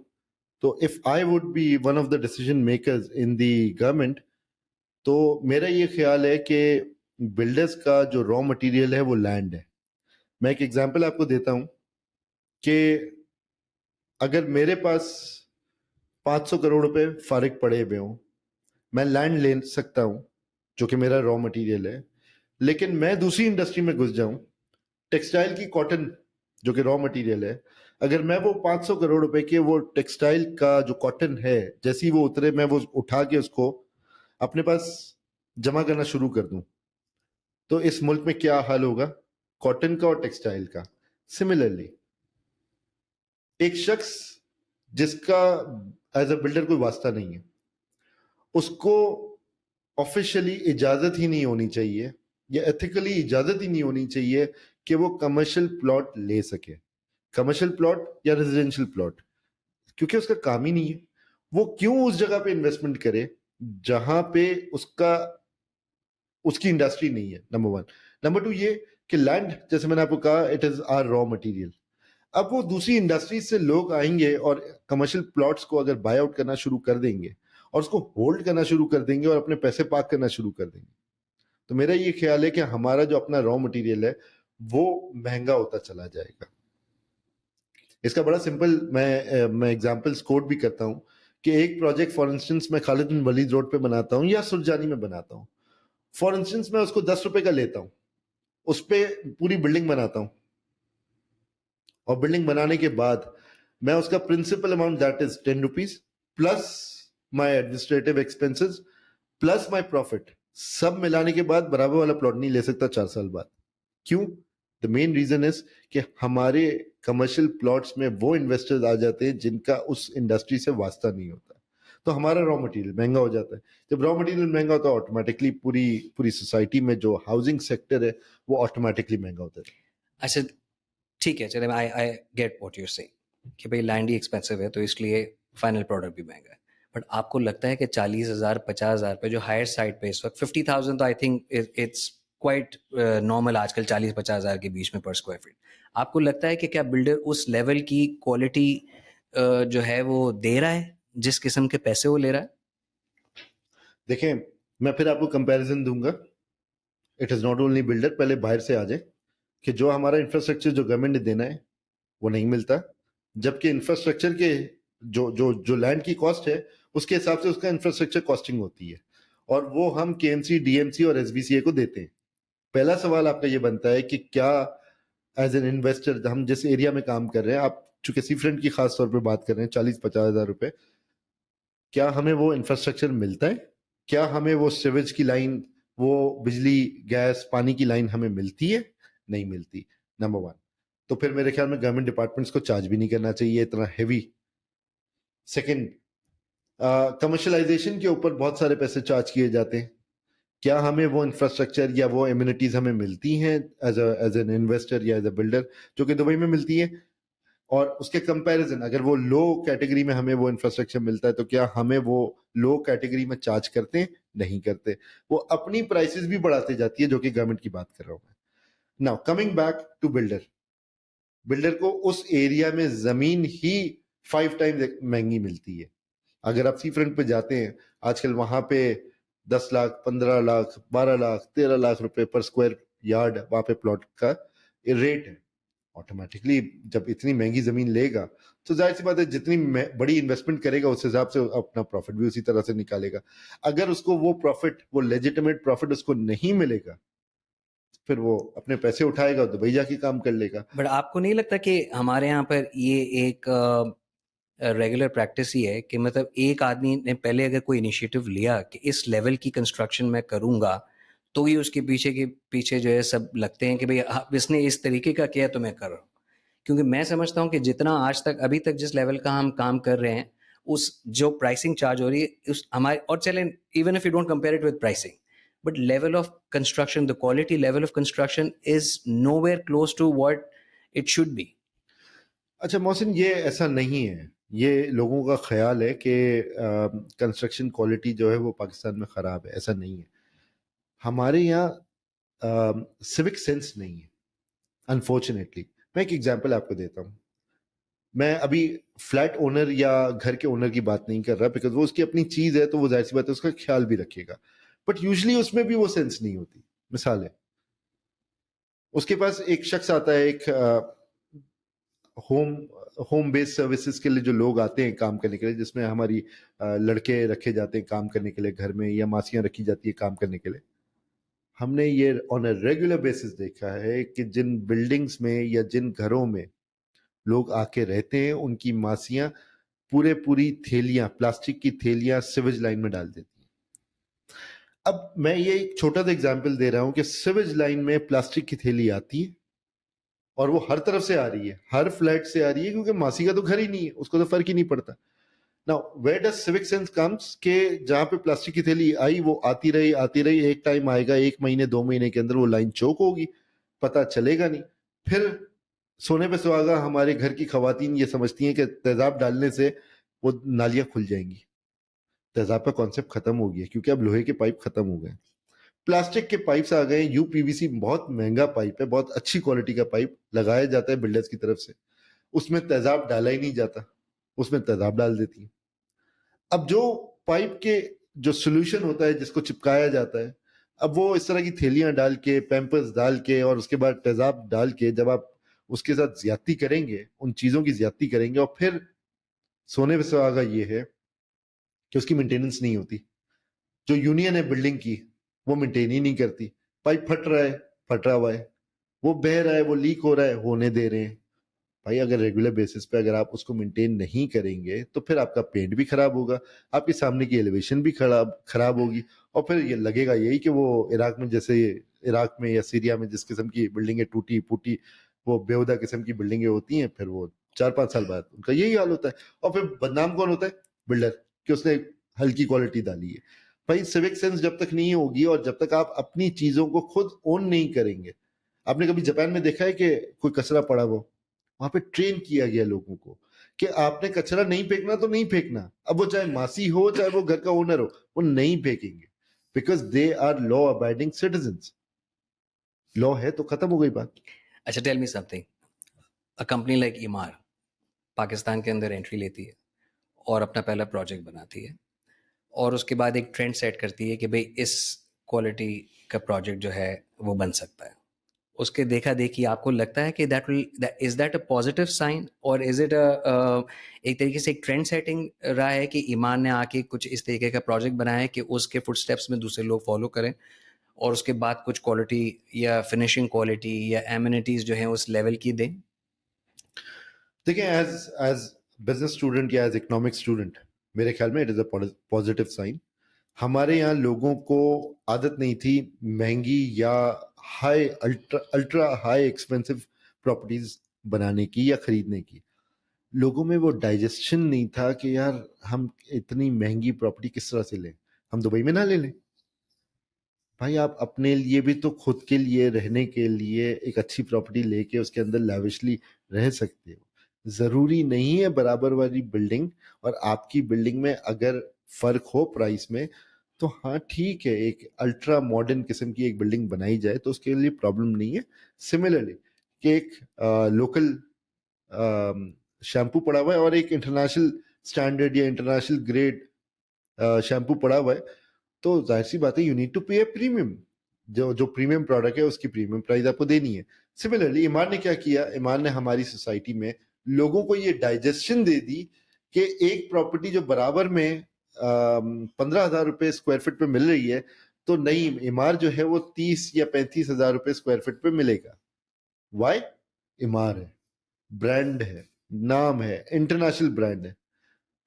तो if I would be one of the decision makers in the government, तो मेरा ये ख्याल है कि बिल्डर्स का जो रॉ मटेरियल है वो लैंड है। मैं एक एग्जांपल आपको देता हूं कि अगर मेरे पास 500 करोड़ रुपए फारिग पड़े हुए हों, मैं लैंड ले सकता हूं जो कि मेरा रॉ मटेरियल है, लेकिन मैं दूसरी इंडस्ट्री में घुस जाऊं, टेक्सटाइल की, कॉटन जो कि रॉ मटेरियल है, अगर मैं वो 500 करोड़ रुपए के वो टेक्सटाइल का जो कॉटन है, जैसी वो उतरे मैं वो उठा के उसको अपने पास जमा करना शुरू कर दूं, तो इस मुल्क में क्या हाल होगा कॉटन का और टेक्सटाइल का। सिमिलरली एक शख्स जिसका एज अ बिल्डर कोई वास्ता नहीं है, उसको ऑफिशियली इजाजत ही नहीं होनी चाहिए या एथिकली इजाजत ही नहीं होनी चाहिए कि वो कमर्शियल प्लॉट ले सके, कमर्शियल प्लॉट या रेजिडेंशियल प्लॉट, क्योंकि उसका काम ही नहीं है। वो क्यों उस जगह पे इन्वेस्टमेंट करे जहां पे उसकी इंडस्ट्री नहीं है, नंबर वन। नंबर टू ये कि लैंड, जैसे मैंने आपको कहा, it is our raw material. अब वो दूसरी इंडस्ट्री से लोग आएंगे और कमर्शियल प्लॉट्स को अगर बाय आउट करना शुरू कर देंगे और उसको होल्ड करना शुरू कर देंगे और अपने पैसे पार्क करना शुरू कर देंगे, तो मेरा ये ख्याल है कि हमारा जो अपना रॉ मटेरियल है वो महंगा होता चला जाएगा। इसका बड़ा सिंपल मैं एग्जांपल्स कोट भी करता हूं कि एक प्रोजेक्ट फॉर इंस्टेंस मैं खालिद बिन वलीद रोड पे बनाता हूं या सुरजानी में बनाता हूं। फॉर इंस्टेंस मैं उसको 10 रुपए का लेता हूं, उस पे पूरी बिल्डिंग बनाता हूं, और बिल्डिंग बनाने के बाद मैं उसका principal amount that is 10 rupees plus my administrative expenses plus my profit, सब मिलाने के बाद बराबर वाला प्लॉट नहीं ले सकता 4 साल बाद। क्यों? द मेन रीजन इज कि हमारे कमर्शियल प्लॉट्स में वो इन्वेस्टर्स आ जाते हैं जिनका उस इंडस्ट्री से वास्ता नहीं होता, तो हमारा रॉ मटेरियल महंगा हो जाता है। जब रॉ मटेरियल महंगा होता है, ऑटोमेटिकली पूरी पूरी सोसाइटी में जो हाउसिंग सेक्टर है वो ऑटोमेटिकली महंगा होता है।
अच्छा ठीक है, चले, आई आई गेट व्हाट यू से कि भाई लैंड ही एक्सपेंसिव है तो इसलिए फाइनल प्रोडक्ट भी महंगा है, बट आपको लगता है कि 40,000 50,000 पे जो हायर साइड पे इस वक्त 50,000 तो I think it's quite normal आजकल 40-50,000 के बीच में पर स्क्वायर फीट, आपको लगता है कि क्या बिल्डर उस लेवल की क्वालिटी जो है वो दे रहा है जिस किस्म के पैसे वो ले रहा है?
देखें, मैं फिर आपको कंपैरिजन दूंगा। It is not only builder, पहले बाहर से आ जाए कि जो हमारा इंफ्रास्ट्रक्चर जो गवर्नमेंट ने देना है वो नहीं मिलता, जबकि इंफ्रास्ट्रक्चर के जो जो जो लैंड की कॉस्ट है उसके हिसाब से उसका इंफ्रास्ट्रक्चर कॉस्टिंग होती है, और वो हम केएमसी, डीएमसी और एसबीसीए को देते हैं। पहला सवाल आपका ये बनता है कि क्या एज एन इन्वेस्टर हम जिस एरिया में काम कर रहे हैं, आप चूंकि सी फ्रंट की खास तौर पे बात कर रहे हैं, 40-50 हज़ार रुपए, क्या हमें वो इंफ्रास्ट्रक्चर मिलता है? क्या हमें वो सिवेज की लाइन, वो बिजली, गैस, पानी की लाइन हमें मिलती है? नहीं मिलती, नंबर वन। तो फिर मेरे ख्याल में गवर्नमेंट डिपार्टमेंट्स को चार्ज भी नहीं करना चाहिए इतना हैवी। सेकंड, कमर्शलाइजेशन के ऊपर बहुत सारे पैसे चार्ज किए जाते हैं। क्या हमें वो इंफ्रास्ट्रक्चर या वो एम्यूनिटीज हमें मिलती हैं एज एन इन्वेस्टर या एज अ बिल्डर जो कि दुबई में मिलती है? और उसके कंपैरिजन अगर वो लो कैटेगरी में हमें वो इंफ्रास्ट्रक्चर मिलता है तो क्या हमें वो लो कैटेगरी में चार्ज करते हैं? नहीं करते। वो अपनी प्राइसेस भी बढ़ाते जाती है, जो कि गवर्नमेंट की बात कर रहा हूं मैं। Now coming back to builder, builder को उस एरिया में जमीन ही 5 टाइम्स महंगी मिलती है। अगर आप सी फ्रंट पे जाते हैं आजकल, वहां पे 10 लाख, 15 लाख, 12 लाख, 13 लाख रुपए पर स्क्वायर यार्ड वहां पे प्लॉट का रेट है। ऑटोमेटिकली जब इतनी महंगी जमीन लेगा तो जाहिर सी बात है जितनी बड़ी इन्वेस्टमेंट करेगा उस हिसाब से अपना प्रॉफिट भी उसी तरह से निकालेगा। अगर उसको वो प्रॉफिट, वो लेजिटिमेट प्रॉफिट उसको नहीं मिलेगा, फिर वो अपने पैसे उठाएगा, दुबई जाके काम कर लेगा।
बट आपको नहीं लगता कि हमारे यहाँ पर ये एक रेगुलर प्रैक्टिस ही है कि मतलब एक आदमी ने पहले अगर कोई इनिशिएटिव लिया कि इस लेवल की कंस्ट्रक्शन मैं करूँगा, तो ही उसके पीछे के पीछे जो है सब लगते हैं कि भाई इसने इस तरीके का किया तो मैं कर रहा हूँ। क्योंकि मैं समझता हूँ कि जितना आज तक अभी तक जिस लेवल का हम काम कर रहे हैं, उस जो प्राइसिंग चार्ज हो रही है उस हमारे, और चलें even if you don't compare it with pricing, but level of construction, the quality level of construction is nowhere close to what it should be.
अच्छा मोहसिन, ये ऐसा नहीं है। ये लोगों का ख्याल है कि कंस्ट्रक्शन क्वालिटी जो है वो पाकिस्तान में ख़राब है। ऐसा नहीं है। हमारे यहाँ सिविक सेंस नहीं है, अनफॉर्चुनेटली। मैं एक एग्जांपल आपको देता हूँ। मैं अभी फ्लैट ओनर या घर के ओनर की बात नहीं कर रहा, बिकॉज वो उसकी अपनी चीज़ है तो वो जाहिर सी बात है उसका ख्याल भी रखेगा, बट यूजली उसमें भी वो सेंस नहीं होती। मिसाल है, उसके पास एक शख्स आता है, एक होम होम बेस्ड सर्विसेज के लिए जो लोग आते हैं काम करने के लिए, जिसमें हमारी लड़के रखे जाते हैं काम करने के लिए घर में, या मासियां रखी जाती है काम करने के लिए। हमने ये ऑन अ रेगुलर बेसिस देखा है कि जिन बिल्डिंग्स में या जिन घरों में लोग आके रहते हैं, उनकी मासियां पूरी थैलियां, प्लास्टिक की थैलियां सिवेज लाइन में डाल देती हैं। अब मैं ये एक छोटा सा एग्जांपल दे रहा हूं कि सिवेज लाइन में प्लास्टिक की थैली आती है और वो हर तरफ से आ रही है, हर फ्लैट से आ रही है, क्योंकि मासी का तो घर ही नहीं है, उसको तो फर्क ही नहीं पड़ता। Now where does civic sense comes के जहां पे प्लास्टिक की थैली आई, वो आती रही, एक टाइम आएगा 1 महीने 2 महीने के अंदर वो लाइन चौक होगी, पता चलेगा नहीं। फिर सोने पे सुहागा हमारे घर की खवातीन ये समझती हैं कि तेजाब डालने से वो नालियां खुल जाएंगी। तेजाब का कॉन्सेप्ट खत्म हो गया, क्योंकि अब लोहे के पाइप खत्म हो गए, प्लास्टिक के पाइप्स आ गए। यूपीवीसी बहुत महंगा पाइप है, बहुत अच्छी क्वालिटी का पाइप लगाया जाता है बिल्डर्स की तरफ से, उसमें तेजाब डाला ही नहीं जाता, उसमें तेजाब डाल देती है। अब जो पाइप के जो सोल्यूशन होता है जिसको चिपकाया जाता है, अब वो इस तरह की थैलियां डाल के, पैम्पर्स डाल के और उसके बाद तेजाब डाल के जब आप उसके साथ ज्यादती करेंगे, उन चीजों की ज्यादती करेंगे, और फिर सोने पे सुहागा ये है कि उसकी मेंटेनेंस नहीं होती। जो यूनियन है बिल्डिंग की, वो मेंटेन ही नहीं करती। पाइप फट रहा है, फटा हुआ है, वो बह रहा है, वो लीक हो रहा है, होने दे रहे हैं। भाई अगर रेगुलर बेसिस पे अगर आप उसको मेंटेन नहीं करेंगे तो फिर आपका पेंट भी खराब होगा, आपके सामने की एलिवेशन भी खराब खराब होगी, और फिर ये लगेगा यही कि वो इराक में, जैसे इराक में या सीरिया में जिस किस्म की बिल्डिंगें टूटी फूटी, वो बेहुदा किस्म की बिल्डिंगें होती हैं, फिर वो 4-5 साल बाद उनका यही हाल होता है। और फिर बदनाम कौन होता है? बिल्डर, कि उसने हल्की क्वालिटी डाली है। भाई सिविक सेंस जब तक नहीं होगी और जब तक आप अपनी चीजों को खुद ओन नहीं करेंगे। आपने कभी जापान में देखा है कि कोई कचरा पड़ा हो? वहां पे ट्रेन किया गया लोगों को कि आपने कचरा नहीं फेंकना तो नहीं फेंकना, अब वो चाहे मासी हो चाहे वो घर का ओनर हो, वो नहीं फेंकेंगे, because they are law abiding citizens. Law है तो खत्म हो गई बात।
अच्छा, tell me something, a company like Emaar Pakistan के अंदर एंट्री लेती है और अपना पहला प्रोजेक्ट बनाती है, और उसके बाद एक ट्रेंड सेट करती है कि भाई इस क्वालिटी का प्रोजेक्ट जो है वो बन सकता है। उसके देखा देखी आपको लगता है कि that will is that a positive sign, और इज इट एक तरीके से एक ट्रेंड सेटिंग रहा है कि ईमान ने आके कुछ इस तरीके का प्रोजेक्ट बनाया है कि उसके फुटस्टेप्स में दूसरे लोग फॉलो करें, और उसके बाद कुछ क्वालिटी या फिनिशिंग क्वालिटी या एमिनिटीज जो हैं उस लेवल की दें?
देखिए, एज एज बिजनेस स्टूडेंट या एज इकोनॉमिक स्टूडेंट, मेरे ख्याल में it is a positive sign. हमारे यहाँ लोगों को आदत नहीं थी महंगी या high ultra ultra high expensive properties बनाने की या खरीदने की। लोगों में वो डाइजेशन नहीं था कि यार हम इतनी महंगी प्रॉपर्टी किस तरह से लें, हम दुबई में ना ले लें। भाई आप अपने लिए भी तो, खुद के लिए रहने के लिए एक अच्छी प्रॉपर्टी लेके उसके अंदर लैविशली रह सकते हो। जरूरी नहीं है बराबर वाली बिल्डिंग, और आपकी बिल्डिंग में अगर फर्क हो प्राइस में तो हाँ ठीक है, एक अल्ट्रा मॉडर्न किस्म की एक बिल्डिंग बनाई जाए तो उसके लिए प्रॉब्लम नहीं है। सिमिलरली कि एक लोकल शैम्पू पड़ा हुआ है और एक इंटरनेशनल स्टैंडर्ड या इंटरनेशनल ग्रेड शैम्पू पड़ा हुआ है, तो जाहिर सी बात है यू नीड टू पे अ प्रीमियम। जो जो प्रीमियम प्रोडक्ट है उसकी प्रीमियम प्राइस आपको देनी है। सिमिलरली ईमान ने क्या किया, ईमान ने हमारी सोसाइटी में लोगों को ये डाइजेशन दे दी कि एक प्रॉपर्टी जो बराबर में 15,000 रुपए स्क्वायर फीट पे मिल रही है, तो नई इमार जो है वो 30 या 35 हजार रुपए स्क्वायर फीट पे मिलेगा। वाई? इमार है, ब्रांड है, नाम है, इंटरनेशनल ब्रांड है।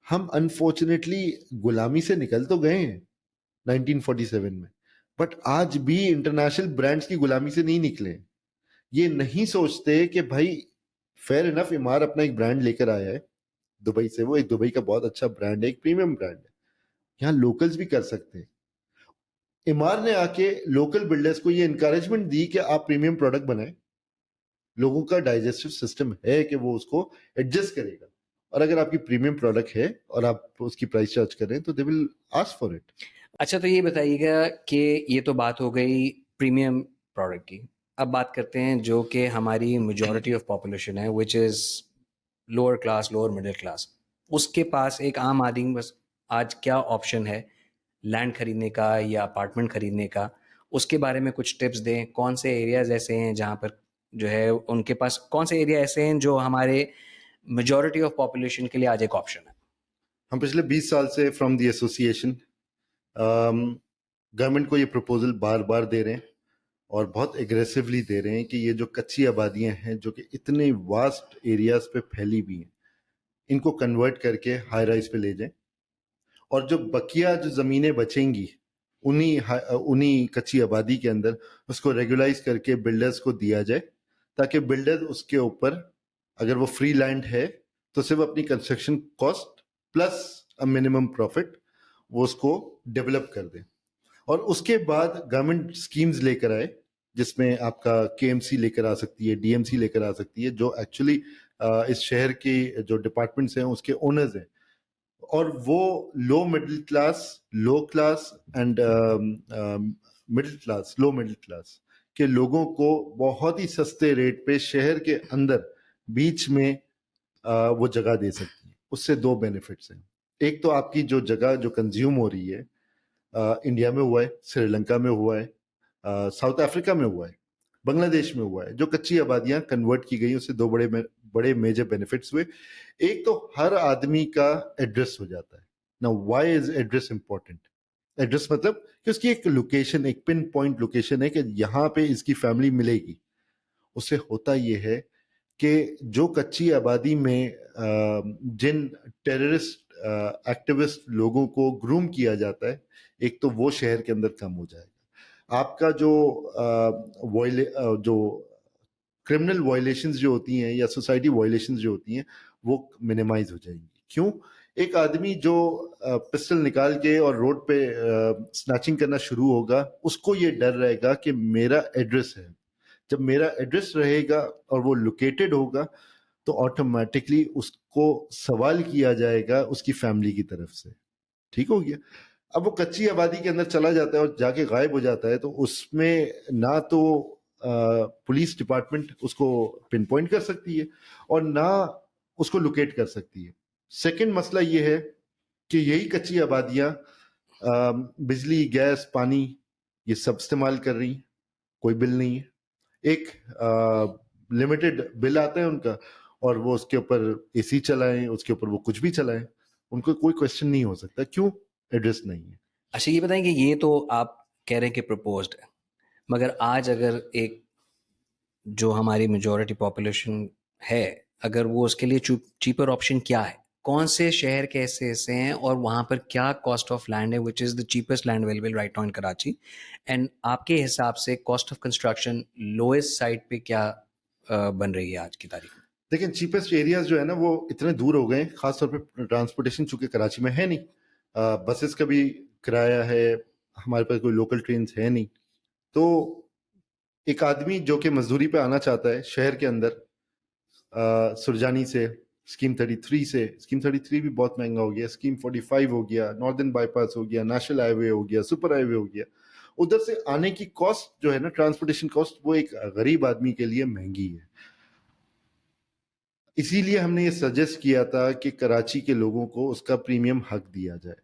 हम अनफॉर्चुनेटली गुलामी से निकल तो गए हैं 1947 में, बट आज भी इंटरनेशनल ब्रांड्स की गुलामी से नहीं निकले। ये नहीं सोचते कि भाई फेयर इनफ, इमार अपना एक ब्रांड लेकर आया है दुबई से, वो एक दुबई का बहुत अच्छा ब्रांड है, एक प्रीमियम ब्रांड है, यहाँ लोकल्स भी कर सकते हैं। इमार ने आके लोकल बिल्डर्स को ये इंकरेजमेंट दी कि आप प्रीमियम प्रोडक्ट बनाएं। लोगों का डाइजेस्टिव सिस्टम है कि वो उसको एडजस्ट करेगा, और अगर आपकी प्रीमियम प्रोडक्ट है और आप उसकी प्राइस चार्ज करें तो they will ask for it.
अच्छा, तो ये बताइएगा कि ये तो बात हो गई प्रीमियम प्रोडक्ट की। अब बात करते हैं जो कि हमारी मेजॉरिटी ऑफ पॉपुलेशन है, which is lower class, lower middle class. उसके पास एक आम आदमी बस आज क्या ऑप्शन है लैंड खरीदने का या अपार्टमेंट खरीदने का? उसके बारे में कुछ टिप्स दें। कौन से एरियाज़ ऐसे हैं जहाँ पर जो है उनके पास, कौन से एरिया ऐसे हैं जो हमारे मेजॉरिटी ऑफ पॉपुलेशन के लिए आज एक ऑप्शन है?
हम पिछले 20 साल से फ्रॉम द एसोसिएशन गवर्नमेंट को ये प्रपोजल बार बार दे रहे हैं, और बहुत एग्रेसिवली दे रहे हैं कि ये जो कच्ची आबादियां हैं जो कि इतने वास्ट एरियाज पे फैली हुई हैं, इनको कन्वर्ट करके हाई राइज पे ले जाएं, और जो बकिया जो ज़मीनें बचेंगी उन्हीं कच्ची आबादी के अंदर उसको रेगुलाइज करके बिल्डर्स को दिया जाए, ताकि बिल्डर उसके ऊपर, अगर वो फ्री लैंड है तो सिर्फ अपनी construction cost plus a minimum profit वो उसको डेवलप कर दे। और उसके बाद गवर्नमेंट स्कीम्स लेकर आए, जिसमें आपका केएमसी लेकर आ सकती है, डीएमसी लेकर आ सकती है, जो एक्चुअली इस शहर के जो डिपार्टमेंट्स हैं उसके ओनर्स हैं, और वो low middle class, low class and middle class, low middle class के लोगों को बहुत ही सस्ते रेट पे शहर के अंदर बीच में वो जगह दे सकती है। उससे दो बेनिफिट्स हैं। एक तो आपकी जो जगह जो कंज्यूम हो रही है, इंडिया में हुआ है, श्रीलंका में हुआ है, साउथ अफ्रीका में हुआ है, बांग्लादेश में हुआ है, जो कच्ची आबादियां कन्वर्ट की गई, उससे दो बड़े मेजर बेनिफिट्स हुए। एक तो हर आदमी का एड्रेस हो जाता है। Now why is address important? Address मतलब कि उसकी एक लोकेशन, एक पिन पॉइंट लोकेशन है कि यहाँ पे इसकी फैमिली मिलेगी। उससे होता यह है कि जो कच्ची आबादी में जिन टेररिस्ट एक्टिविस्ट लोगों को ग्रूम किया जाता है, एक तो वो शहर के अंदर कम हो जाएगा। आपका जो क्रिमिनल वायलेशंस जो होती हैं या सोसाइटी वायलेशंस जो होती हैं वो मिनिमाइज हो जाएंगी। क्यों? एक आदमी जो पिस्टल निकाल के और रोड पे स्नैचिंग करना शुरू होगा, उसको ये डर रहेगा कि मेरा एड्रेस है। जब मेरा एड्रेस रहेगा और वो लोकेटेड होगा, तो ऑटोमेटिकली उसको सवाल किया जाएगा उसकी फैमिली की तरफ से। ठीक हो गया। अब वो कच्ची आबादी के अंदर चला जाता है और जाके गायब हो जाता है, तो उसमें ना तो पुलिस डिपार्टमेंट उसको पिन पॉइंट कर सकती है और ना उसको लोकेट कर सकती है। सेकंड मसला ये है कि यही कच्ची आबादियां बिजली, गैस, पानी ये सब इस्तेमाल कर रही हैं, कोई बिल नहीं है। एक लिमिटेड बिल आता है उनका और वो उसके ऊपर एसी चलाएं, उसके ऊपर वो कुछ भी चलाएं, उनको कोई क्वेश्चन नहीं हो सकता क्यों एड्रेस नहीं है।
अच्छा, ये बताएं कि ये तो आप कह रहे हैं कि प्रपोज्ड है, मगर आज अगर एक जो हमारी मेजॉरिटी पॉपुलेशन है, अगर वो उसके लिए चीपर ऑप्शन क्या है, कौन से शहर के ऐसे ऐसे हैं और वहाँ पर क्या कॉस्ट ऑफ लैंड है which is the cheapest land available right now in Karachi, and आपके हिसाब से cost of construction lowest side पे क्या बन रही है आज की तारीख में?
देखिए, चीपेस्ट एरियाज जो है ना वो इतने दूर हो गए, खासतौर पे ट्रांसपोर्टेशन चूंकि कराची में है नहीं, बसेस का भी किराया है, हमारे पास कोई लोकल ट्रेन है नहीं, तो एक आदमी जो कि मजदूरी पे आना चाहता है शहर के अंदर, सुरजानी से, स्कीम 33 से, स्कीम 33 भी बहुत महंगा हो गया, स्कीम 45 हो गया, नॉर्दर्न बाईपास हो गया, नेशनल हाईवे हो गया, सुपर हाईवे हो गया, उधर से आने की कॉस्ट जो है ना, ट्रांसपोर्टेशन कॉस्ट, वो एक गरीब आदमी के लिए महंगी है। इसीलिए हमने ये सजेस्ट किया था कि कराची के लोगों को उसका प्रीमियम हक दिया जाए,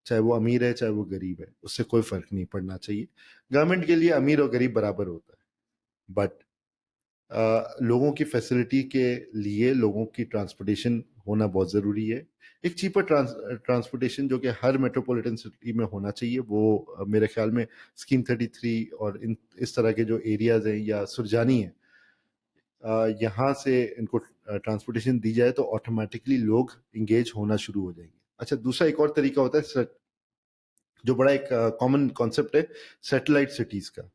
चाहे वो अमीर है चाहे वो गरीब है, उससे कोई फर्क नहीं पड़ना चाहिए। गवर्नमेंट के लिए अमीर और गरीब बराबर होता है, बट लोगों की फैसिलिटी के लिए लोगों की ट्रांसपोर्टेशन होना बहुत ज़रूरी है। एक चीपर ट्रांसपोर्टेशन जो कि हर मेट्रोपॉलिटन सिटी में होना चाहिए, वो मेरे ख्याल में स्कीम 33 और इस तरह के जो एरियाज हैं या सुरजानी है, यहाँ से इनको ट्रांसपोर्टेशन दी जाए तो ऑटोमेटिकली लोग इंगेज होना शुरू हो जाएंगे। अच्छा, दूसरा एक और तरीका होता है जो बड़ा एक कॉमन कॉन्सेप्ट है, सैटेलाइट सिटीज़ का।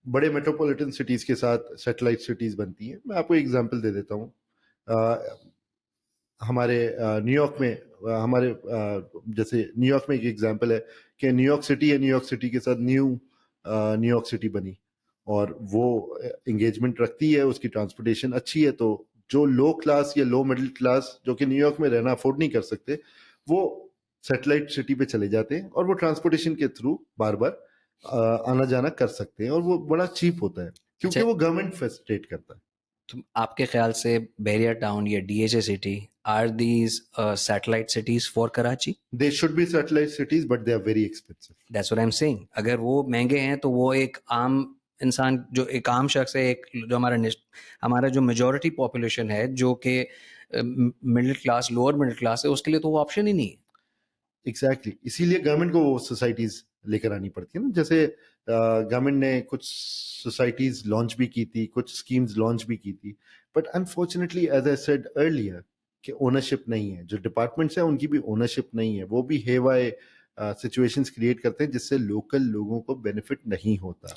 बड़े मेट्रोपॉलिटन सिटीज़ के साथ सैटेलाइट सिटीज़ बनती हैं। मैं आपको एग्जांपल दे देता हूँ। हमारे न्यूयॉर्क में हमारे जैसे न्यूयॉर्क में एक एग्जांपल है कि न्यूयॉर्क सिटी है, न्यूयॉर्क सिटी के साथ न्यूयॉर्क सिटी बनी और वो इंगेजमेंट रखती है, उसकी ट्रांसपोर्टेशन अच्छी है, तो जो लो क्लास या लो मिडिल क्लास जो कि न्यूयॉर्क में रहना अफोर्ड नहीं कर सकते, वो सैटेलाइट सिटी पे चले जाते हैं और वो ट्रांसपोर्टेशन के थ्रू बार बार आना जाना कर सकते हैं और वो बड़ा चीप होता है क्योंकि
अच्छा,
वो गवर्नमेंट फैसिलिटेट करता है।
तो आपके ख्याल से बैरियर टाउन या DHA city are these satellite cities for Karachi?
They should be satellite cities but they are very expensive.
That's what I am saying. अगर वो महंगे हैं तो वो एक आम इंसान, जो एक आम शख्स है, एक जो हमारा जो मेजॉरिटी पॉपुलेशन है जो कि middle class, lower middle class है, उसके लिए तो वो ऑप्शन ही नहीं है।
एग्जैक्टली इसीलिए गवर्नमेंट को वो सोसाइटीज लेकर आनी पड़ती है ना। जैसे गवर्नमेंट ने कुछ सोसाइटीज लॉन्च भी की थी, कुछ स्कीम्स लॉन्च भी की थी, but unfortunately as I said earlier कि ओनरशिप नहीं है, जो डिपार्टमेंट्स हैं उनकी भी ओनरशिप नहीं है, वो भी हेवाए सिचुएशंस क्रिएट करते हैं जिससे लोकल लोगों को बेनिफिट नहीं होता।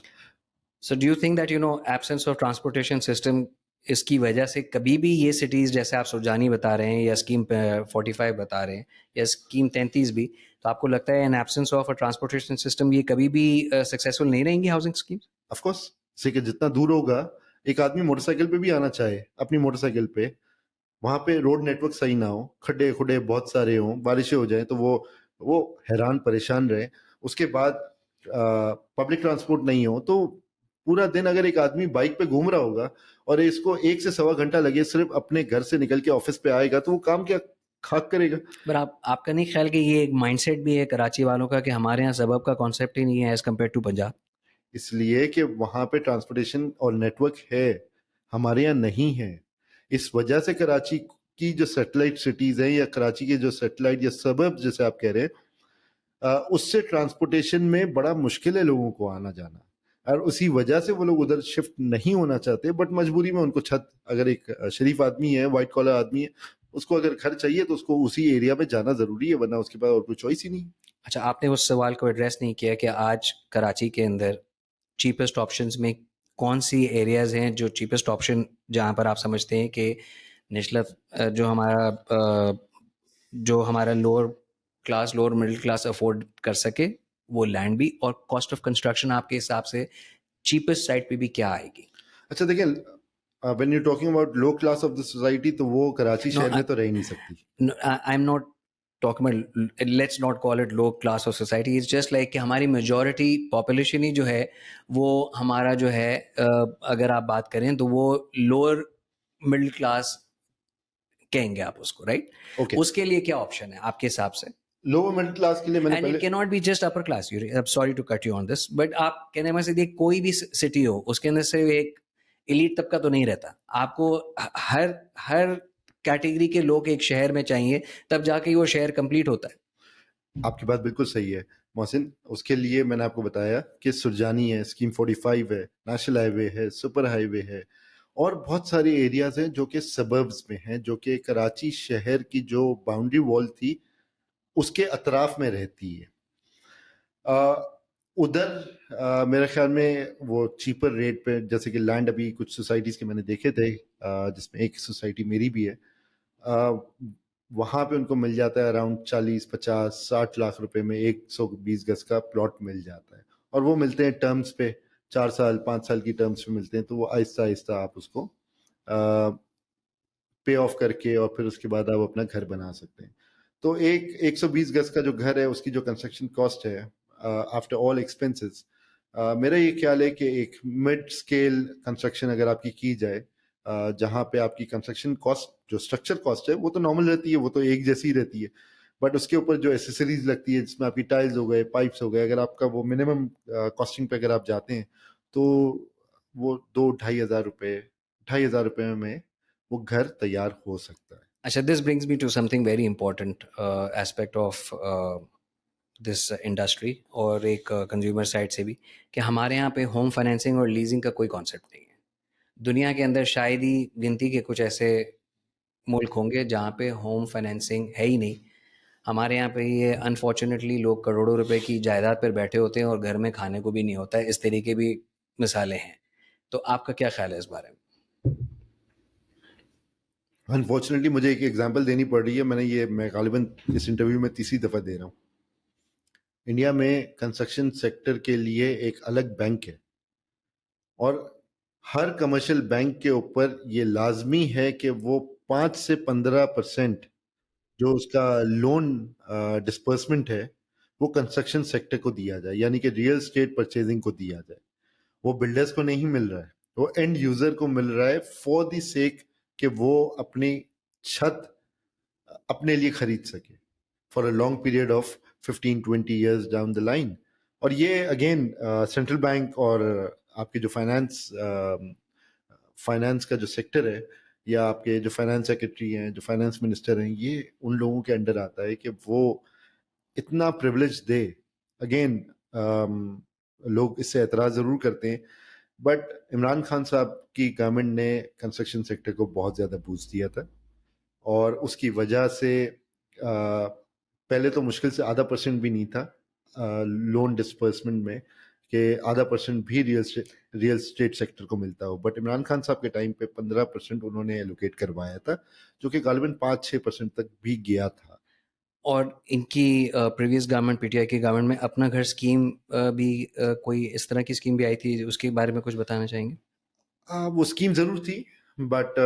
सो do you think that absence of transportation system, इसकी वजह से कभी भी ये सिटीज़ जैसे आप सुरजानी बता रहे हैं या स्कीम 45 बता रहे हैं या स्कीम 33 भी, तो आपको लगता है in absence of a transportation system ये कभी भी सक्सेसफुल नहीं रहेंगी हाउसिंग स्कीम?
ऑफ कोर्स, से कि जितना दूर होगा, एक आदमी मोटरसाइकिल पे भी आना चाहे अपनी मोटरसाइकिल पे, वहां पे रोड नेटवर्क सही ना हो, खड्डे खुड्डे बहुत सारे हों, बारिशें हो जाएं तो वो हैरान परेशान रहे। उसके बाद पब्लिक ट्रांसपोर्ट नहीं हो तो पूरा दिन अगर एक आदमी बाइक पे घूम रहा होगा और इसको 1 से 1.25 घंटा लगे सिर्फ अपने घर से निकल के ऑफिस पे आएगा, तो वो काम क्या खाक करेगा।
पर आपका नहीं ख्याल कि ये एक माइंडसेट भी है कराची वालों का कि हमारे यहाँ सबब का कॉन्सेप्ट ही नहीं है एज कम्पेयर टू पंजाब?
इसलिए कि वहां पे ट्रांसपोर्टेशन और नेटवर्क है, हमारे यहाँ नहीं है। इस वजह से कराची की जो सैटेलाइट सिटीज हैं या कराची के जो सैटेलाइट या सबब जैसे आप कह रहे हैं, उससे ट्रांसपोर्टेशन में बड़ा मुश्किल है लोगों को आना जाना, और उसी वजह से वो लोग उधर शिफ्ट नहीं होना चाहते, बट मजबूरी में उनको छत, अगर एक शरीफ आदमी है, वाइट कॉलर आदमी है, उसको अगर घर चाहिए तो उसको उसी एरिया में जाना जरूरी है, वरना उसके पास और कोई चॉइस ही नहीं।
अच्छा, आपने उस सवाल को एड्रेस नहीं किया कि आज कराची के अंदर चीपेस्ट ऑप्शंस में कौन सी एरियाज हैं जो चीपेस्ट ऑप्शन, जहाँ पर आप समझते हैं कि निचला जो हमारा lower class, lower middle class afford कर सके वो लैंड भी, और कॉस्ट ऑफ कंस्ट्रक्शन आपके हिसाब से चीपेस्ट साइड पे भी क्या आएगी?
अच्छा देखिए, when you talking about low class of the society, तो वो कराची
No,
शहर में तो रह ही नहीं सकती.
No, I'm not talking about, let's not call it low class of society. It's just like कि हमारी majority population ही जो है वो हमारा जो है अगर आप बात करें तो वो lower middle class कहेंगे आप उसको, right?
Okay.
उसके लिए क्या option है आपके हिसाब से?
लोअर मिडिल क्लास के लिए मैंने
And it
पहले
cannot be just upper class. I'm sorry to cut you on this, but आप कहने में से देखिए कोई भी सिटी हो उसके अंदर से एक एलीट तबका तो नहीं रहता. आपको हर हर कैटेगरी के लोग एक शहर में चाहिए, तब जाके वो शहर कंप्लीट होता है.
आपकी बात बिल्कुल सही है मोहसिन. उसके लिए मैंने आपको बताया कि सुरजानी है, स्कीम 45 है, नेशनल हाईवे है, सुपर हाईवे है, और बहुत सारे एरियाज हैं जो कि सबर्ब्स में हैं, जो कि कराची शहर की जो बाउंड्री वॉल थी उसके अतराफ में रहती है. उधर मेरे ख्याल में वो चीपर रेट पे, जैसे कि लैंड अभी कुछ सोसाइटीज के मैंने देखे थे, जिसमें एक सोसाइटी मेरी भी है, वहाँ पे उनको मिल जाता है अराउंड 40, 50, 60 लाख रुपए में 120 गज का प्लॉट मिल जाता है. और वो मिलते हैं टर्म्स पे, 4 साल 5 साल की टर्म्स पे मिलते हैं. तो वो आहिस्ता आहिस्ता आप उसको पे ऑफ करके और फिर उसके बाद आप अपना घर बना सकते हैं. तो एक 120 गज का जो घर है उसकी जो कंस्ट्रक्शन कॉस्ट है आफ्टर ऑल एक्सपेंसेस, मेरा ये ख्याल है कि एक मिड स्केल कंस्ट्रक्शन अगर आपकी की जाए, जहाँ पे आपकी कंस्ट्रक्शन कॉस्ट जो स्ट्रक्चर कॉस्ट है वो तो नॉर्मल रहती है, वो तो एक जैसी रहती है, बट उसके ऊपर जो एसेसरीज लगती है जिसमें आपकी टाइल्स हो गए, पाइप्स हो गए, अगर आपका वो मिनिमम कॉस्टिंग पे अगर आप जाते हैं तो वो 2-2,500 रुपये में वो घर तैयार हो सकता है.
अच्छा, this brings me to something very important aspect of this industry और एक कंज्यूमर साइड से भी, कि हमारे यहाँ पे होम फाइनेंसिंग और लीजिंग का कोई कॉन्सेप्ट नहीं है. दुनिया के अंदर शायद ही गिनती के कुछ ऐसे मुल्क होंगे जहाँ पे होम फाइनेंसिंग है ही नहीं. हमारे यहाँ पे ये अनफॉर्चुनेटली लोग करोड़ों रुपए की जायदाद पर बैठे होते हैं और घर में खाने को भी नहीं होता है. इस तरीके भी मिसालें हैं. तो आपका क्या ख्याल है इस बारे में?
अनफॉर्चुनेटली मुझे एक एग्जांपल देनी पड़ रही है. मैं गालिबन इस इंटरव्यू में तीसरी दफ़ा दे रहा हूँ. इंडिया में कंस्ट्रक्शन सेक्टर के लिए एक अलग बैंक है, और हर कमर्शियल बैंक के ऊपर ये लाजमी है कि वो 5 से 15% जो उसका लोन डिस्पर्समेंट है वो कंस्ट्रक्शन सेक्टर को दिया जाए, यानी कि रियल स्टेट परचेजिंग को दिया जाए. वो बिल्डर्स को नहीं मिल रहा है, वो एंड यूजर को मिल रहा है फॉर द सेक कि वो अपनी छत अपने लिए खरीद सके for a long period of 15-20 years down the line. और ये अगेन सेंट्रल बैंक और आपके जो फाइनेंस का जो सेक्टर है, या आपके जो फाइनेंस सेक्रेटरी हैं, जो फाइनेंस मिनिस्टर हैं, ये उन लोगों के अंडर आता है कि वो इतना प्रिविलेज दे. अगेन लोग इससे एतराज़ ज़रूर करते हैं, बट इमरान खान साहब की गवर्नमेंट ने कंस्ट्रक्शन सेक्टर को बहुत ज़्यादा बूस्ट दिया था, और उसकी वजह से पहले तो मुश्किल से ½ % भी नहीं था लोन डिस्पर्समेंट में, कि ½ % भी रियल स्टेट सेक्टर को मिलता हो. बट इमरान खान साहब के टाइम पे 15% उन्होंने एलोकेट करवाया था, जो कि गालिबन 5-6% तक भी गया था.
और इनकी प्रीवियस गवर्नमेंट, पीटीआई की गवर्नमेंट में अपना घर स्कीम भी कोई इस तरह की स्कीम भी आई थी, उसके बारे में कुछ बताना चाहेंगे?
वो स्कीम ज़रूर थी, बट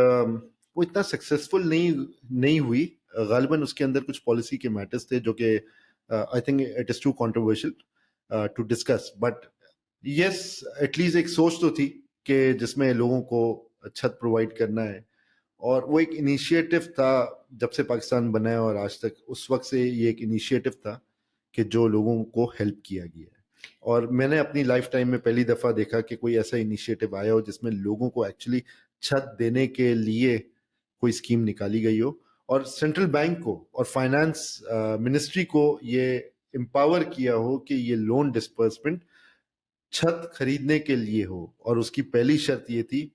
वो इतना सक्सेसफुल नहीं हुई. गालिबन उसके अंदर कुछ पॉलिसी के मैटर्स थे जो कि I think it is too controversial to discuss. But yes, at least एक सोच तो थी कि जिसमें लोगों को छत प्रोवाइड करना है. और वो एक इनिशिएटिव था जब से पाकिस्तान बना है और आज तक, उस वक्त से ये एक इनिशिएटिव था कि जो लोगों को हेल्प किया गया है. और मैंने अपनी लाइफ टाइम में पहली दफ़ा देखा कि कोई ऐसा इनिशिएटिव आया हो जिसमें लोगों को एक्चुअली छत देने के लिए कोई स्कीम निकाली गई हो, और सेंट्रल बैंक को और फाइनेंस मिनिस्ट्री को ये एम्पावर किया हो कि ये लोन डिस्पर्समेंट छत खरीदने के लिए हो. और उसकी पहली शर्त ये थी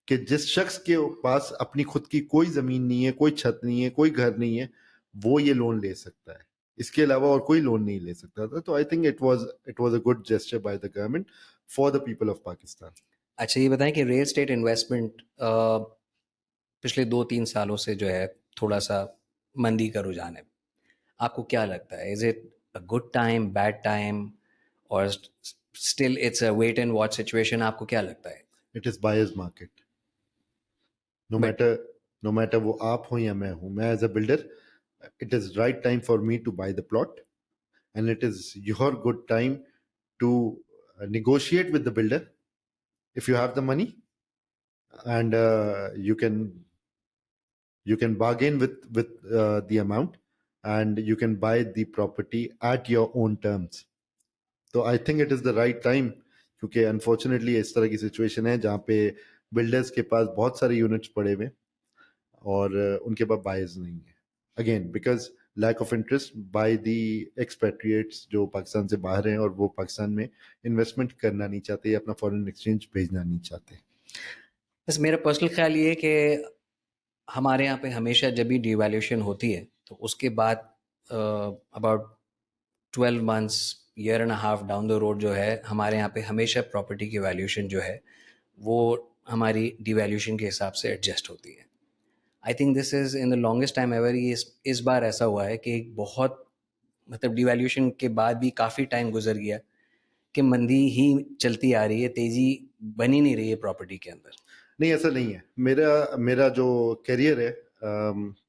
कि जिस शख्स के पास अपनी खुद की कोई जमीन नहीं है, कोई छत नहीं है, कोई घर नहीं है, वो ये लोन ले सकता है. इसके अलावा और कोई लोन नहीं ले सकता था. तो आई think it was a good gesture by the government for the people of Pakistan.
अच्छा, ये बताएं कि रियल स्टेट इन्वेस्टमेंट पिछले 2-3 सालों से जो है थोड़ा सा मंदी का रुझान है. आपको क्या लगता है, is it a good time, bad time, और still it's a wait and watch situation? आपको क्या लगता है?
It is buyers market. No
But
matter वो आप हो या मैं हूं, मैं as a builder, it is right time for me to buy the plot, and it is your good time to negotiate with the builder if you have the money, and you can bargain with the amount, and you can buy the property at your own terms. तो आई think it is the right time, क्योंकि unfortunately इस तरह की situation है जहाँ पे builders के पास बहुत सारे यूनिट्स पड़े हुए और उनके पास बायर्स नहीं है, again because lack of interest by the expatriates जो पाकिस्तान से बाहर हैं, और वो पाकिस्तान में इन्वेस्टमेंट करना नहीं चाहते, अपना फॉरेन एक्सचेंज भेजना नहीं चाहते.
बस मेरा पर्सनल ख्याल ये है कि हमारे यहाँ पे हमेशा जब भी डिवैल्यूशन होती है तो उसके बाद about 12 months, year and half down the road जो है, हमारे यहाँ पे हमेशा प्रॉपर्टी की वैल्यूशन जो है वो हमारी डिवैल्यूशन के हिसाब से एडजस्ट होती है. I think this is in the longest time ever. ये इस बार ऐसा हुआ है कि एक बहुत मतलब डिवैल्यूशन के बाद भी काफ़ी टाइम गुजर गया कि मंदी ही चलती आ रही है, तेज़ी बनी नहीं रही है प्रॉपर्टी के अंदर.
नहीं, ऐसा नहीं है. मेरा मेरा जो करियर है,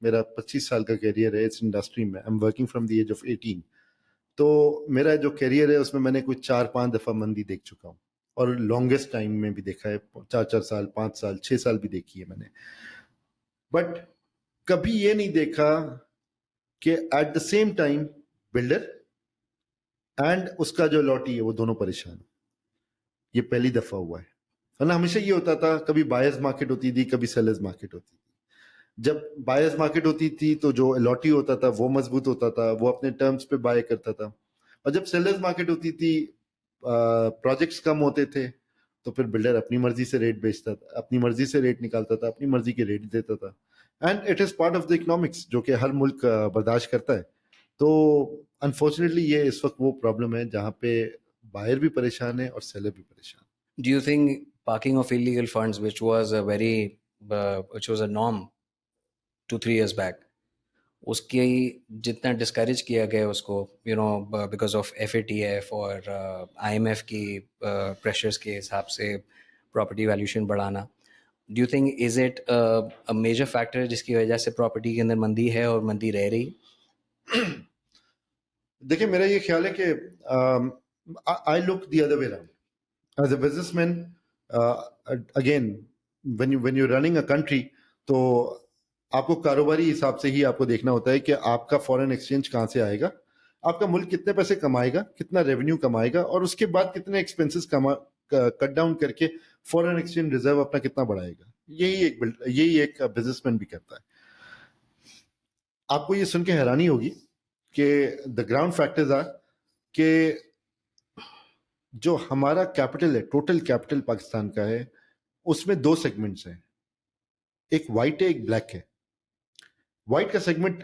मेरा 25 साल का करियर है इस इंडस्ट्री में. I am working from the age of 18. तो मेरा जो करियर है उसमें मैंने कुछ 4-5 दफ़ा मंदी देख चुका हूँ, और लॉन्गेस्ट टाइम में भी देखा है, 4-4 साल, 5 साल, 6 साल भी देखी है मैंने. बट कभी ये नहीं देखा कि eight the same time builder and उसका जो लॉटी है वो दोनों परेशान. ये पहली दफा हुआ है. वरना हमेशा ये होता था, कभी बायर्स मार्केट होती थी, कभी सेलर्स मार्केट होती थी. जब बायर्स मार्केट होती थी तो जो लॉटी होता था वो मजबूत होता था, वो अपने टर्म्स पे बाय करता था. और जब सेलर्स मार्केट होती थी, प्रोजेक्ट्स कम होते थे, तो फिर बिल्डर अपनी मर्जी से रेट बेचता था, अपनी मर्जी से रेट निकालता था, अपनी मर्जी के रेट देता था. And it is part of the economics जो कि हर मुल्क बर्दाश्त करता है. तो अनफॉर्चुनेटली ये इस वक्त वो प्रॉब्लम है जहाँ पे बायर भी परेशान है और सेलर भी परेशान.
Do you think parking of illegal funds, which was a norm 2-3 years back, उसकी जितना डिस्करेज किया गया उसको, बिकॉज ऑफ FATF और IMF की प्रेशर्स के हिसाब से प्रॉपर्टी वैल्यूशन बढ़ाना, do you think is it a major factor जिसकी वजह से प्रॉपर्टी के अंदर मंदी है और मंदी रह रही?
देखिए, मेरा ये ख्याल है कि I look the other way around. As a businessman, again when you running a country, तो आपको कारोबारी हिसाब से ही आपको देखना होता है कि आपका फॉरेन एक्सचेंज कहाँ से आएगा, आपका मुल्क कितने पैसे कमाएगा, कितना रेवेन्यू कमाएगा, और उसके बाद कितने एक्सपेंसेस कट डाउन करके फॉरेन एक्सचेंज रिजर्व अपना कितना बढ़ाएगा. यही एक बिजनेसमैन भी करता है. आपको ये सुन के हैरानी होगी कि द ग्राउंड फैक्टर्स आर कि जो हमारा कैपिटल है, टोटल कैपिटल पाकिस्तान का है, उसमें 2 सेगमेंट्स हैं. एक वाइट है, एक ब्लैक है. वाइट का सेगमेंट,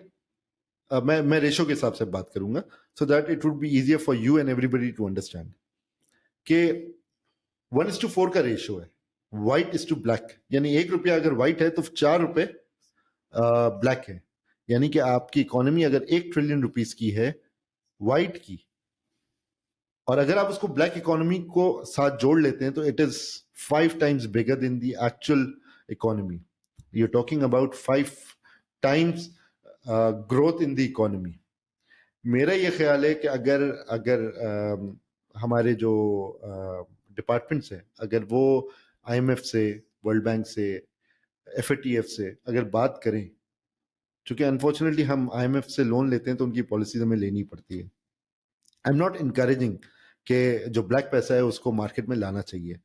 मैं रेशो के हिसाब से बात करूंगा, so that it would be easier for you and everybody to understand कि 1:4 का रेशो है, व्हाइट इज टू ब्लैक. यानी 1 रुपया अगर व्हाइट है तो 4 रुपए ब्लैक है. यानी कि आपकी इकोनॉमी अगर 1 ट्रिलियन रुपीस की है व्हाइट की, और अगर आप उसको ब्लैक इकोनॉमी को साथ जोड़ लेते हैं तो it is 5 times bigger than the actual economy. You are talking about 5 times growth in the economy. मेरा ये ख्याल है कि अगर हमारे जो डिपार्टमेंट्स हैं, अगर वो IMF से, वर्ल्ड बैंक से, FATF से अगर बात करें, क्योंकि अनफॉर्चुनेटली हम IMF से लोन लेते हैं तो उनकी पॉलिसीज हमें लेनी पड़ती है. आई एम नॉट इनकरेजिंग कि जो ब्लैक पैसा है उसको मार्केट में लाना चाहिए,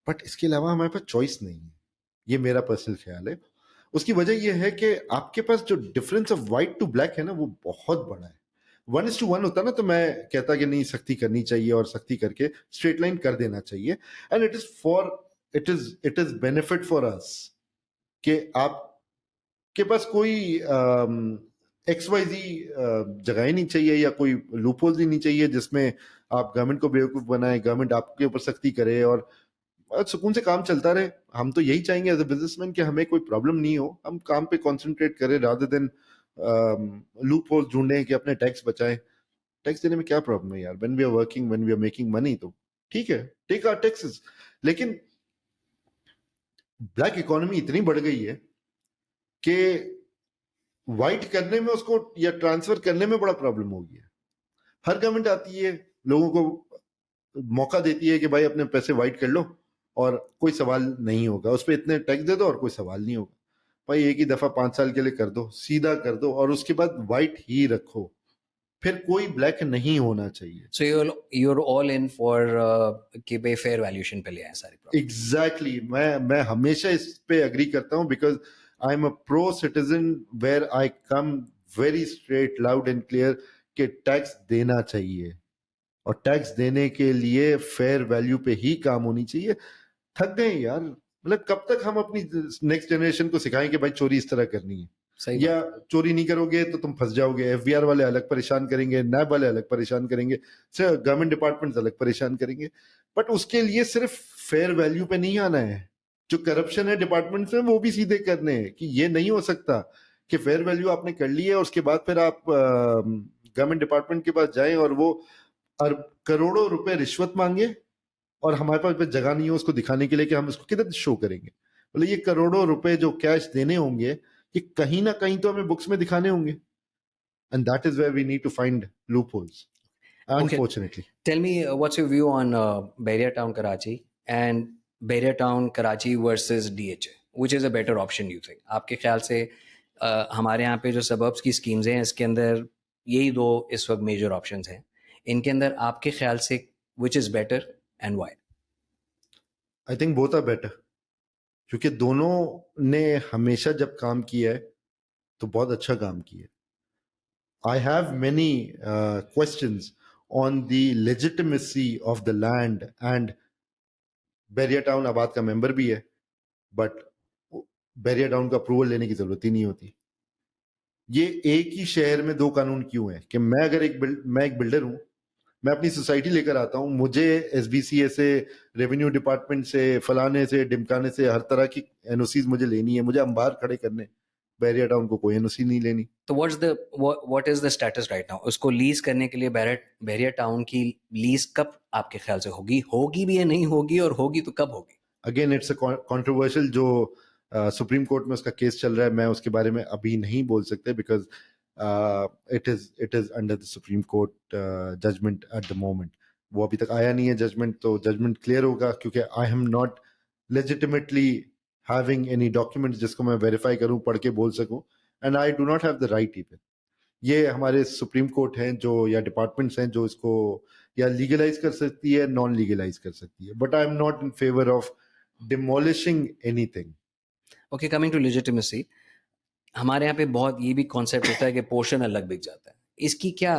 बट इसके अलावा हमारे पास चॉइस नहीं है. ये मेरा पर्सनल ख्याल है. उसकी वजह यह है कि आपके पास जो difference of white to black है ना, वो बहुत बड़ा है. 1:1 होता ना तो मैं कहता कि नहीं, सख्ती करनी चाहिए और सख्ती करके स्ट्रेट लाइन कर देना चाहिए. And it is benefit for us कि आपके पास कोई XYZ जगह ही नहीं चाहिए, या कोई लूपहोल्स ही नहीं चाहिए जिसमें आप गवर्नमेंट को बेवकूफ बनाए, गवर्नमेंट आपके ऊपर सख्ती करे और सुकून से काम चलता रहे. हम तो यही चाहेंगे एज अ बिजनेसमैन कि हमें कोई प्रॉब्लम नहीं हो, हम काम पे कंसंट्रेट करें रादर देन लूप होल्स ढूंढें कि अपने टैक्स बचाएं. टैक्स देने में क्या प्रॉब्लम है यार? When we are working, when we are making money, तो ठीक है, टेक आवर टैक्सेस. लेकिन ब्लैक इकोनॉमी इतनी बढ़ गई है कि वाइट करने में उसको या ट्रांसफर करने में बड़ा प्रॉब्लम हो गया। हर गवर्नमेंट आती है, लोगों को मौका देती है कि भाई अपने पैसे वाइट कर लो और कोई सवाल नहीं होगा, उस पर इतने टैक्स दे दो और कोई सवाल नहीं होगा। भाई एक ही दफा 5 साल के लिए कर दो, सीधा कर दो, और उसके बाद वाइट ही रखो, फिर कोई ब्लैक नहीं होना चाहिए।
So you're all in for कि भाई fair valuation पे ले आए सारी प्रॉपर्टी।
एग्जैक्टली मैं हमेशा इस पे अग्री करता हूँ, because I am a pro citizen where I come very straight loud and clear कि टैक्स देना चाहिए, और टैक्स देने के लिए फेयर वैल्यू पे ही काम होनी चाहिए। थक गए यार, मतलब कब तक हम अपनी नेक्स्ट जनरेशन को सिखाएं कि भाई चोरी इस तरह करनी है,
सही
या चोरी नहीं करोगे तो तुम फंस जाओगे, एफबीआर वाले अलग परेशान करेंगे, नैब वाले अलग परेशान करेंगे, गवर्नमेंट डिपार्टमेंट अलग परेशान करेंगे। बट उसके लिए सिर्फ फेयर वैल्यू पे नहीं आना है, जो करप्शन है डिपार्टमेंट में वो भी सीधे करने हैं कि ये नहीं हो सकता कि फेयर वैल्यू आपने कर ली है उसके बाद फिर आप गवर्नमेंट डिपार्टमेंट के पास जाएं और वो करोड़ों रुपए रिश्वत मांगे और हमारे पास जगह नहीं है उसको दिखाने के लिए कि हम इसको किधर शो करेंगे। बोले ये करोड़ों रुपए जो कैश देने होंगे, ये कहीं ना कहीं तो हमें बुक्स में दिखाने होंगे, and that is where we need to find loopholes unfortunately.
Tell me what's your view on Bahria Town Karachi and Bahria Town Karachi versus DHA, which is a better option you think? आपके ख्याल से हमारे यहाँ पे जो suburbs की schemes हैं इसके अंदर यही दो इस वक्त मेजर ऑप्शंस हैं, इनके अंदर आपके ख्याल से which is better and why?
I think both are better, क्योंकि दोनों ने हमेशा जब काम किया है तो बहुत अच्छा काम किया है। I have many questions on the legitimacy of the land, and Bahria Town आबाद का मेंबर भी है, बट बैरिया टाउन का अप्रूवल लेने की जरूरत ही नहीं होती। ये एक ही शहर में दो कानून क्यों है कि मैं अगर मैं एक बिल्डर हूं, मैं अपनी सोसाइटी लेकर आता हूं, मुझे एसबीसीए से, रेवेन्यू डिपार्टमेंट से, फलाने से, डिमकाने से हर तरह की एनओसीज मुझे लेनी है, मुझे अंबार खड़े करने। बैरिया टाउन को कोई एनओसी नहीं लेनी।
तो what is the status right now? उसको लीज करने के लिए बैरिया टाउन की लीज कब आपके ख्याल से होगी भी या नहीं होगी, और होगी तो कब होगी?
अगेन इट्स अ कंट्रोवर्शियल, जो सुप्रीम कोर्ट में उसका केस चल रहा है, मैं उसके बारे में अभी नहीं बोल सकते, because it is under the supreme court judgment at the moment. वो अभी तक आया नहीं है जजमेंट, तो जजमेंट क्लियर होगा, क्योंकि आई am not legitimately having any document जिसको मैं वेरीफाई करूं, पढ़ के बोल सकूं, and I do not have the right even. ये हमारे सुप्रीम कोर्ट हैं जो, या डिपार्टमेंट्स हैं जो इसको या लीगलाइज कर सकती है, नॉन लीगलाइज कर सकती है, but I am not in favour of demolishing anything.
Okay, coming to legitimacy, हमारे यहाँ पे बहुत ये भी कॉन्सेप्ट होता है कि पोर्शन अलग बिक जाता है, इसकी क्या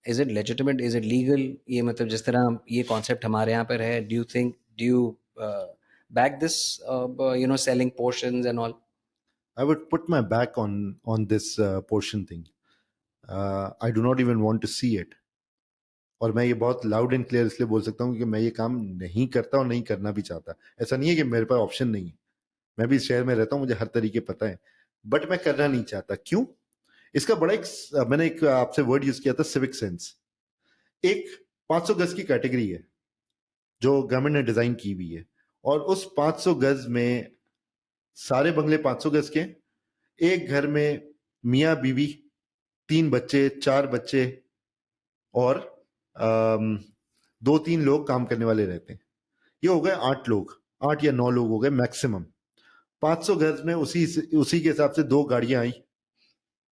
is it legitimate, is it legal? ये मतलब जिस तरह ये कॉन्सेप्ट हमारे यहाँ पर है, do you back this selling portions and all?
I would put my back on this portion thing. I do not even want to see it. और मैं ये बहुत लाउड एंड क्लियर इसलिए बोल सकता हूँ कि मैं ये काम नहीं करता और नहीं करना भी चाहता। ऐसा नहीं है कि मेरे पास ऑप्शन नहीं है, मैं भी इस शहर में रहता हूँ, मुझे हर तरीके पता है, बट मैं करना नहीं चाहता। क्यों? इसका बड़ा मैंने एक आपसे वर्ड यूज किया था, सिविक सेंस। एक 500 गज की कैटेगरी है जो गवर्नमेंट ने डिजाइन की हुई है, और उस 500 गज में सारे बंगले 500 गज के, एक घर में मियाँ बीवी, 3 बच्चे, 4 बच्चे, और 2-3 लोग काम करने वाले रहते हैं। ये हो गए 8 लोग, 8 या 9 लोग हो गए मैक्सिमम। 500 गज में उसी के हिसाब से 2 गाड़ियां आई,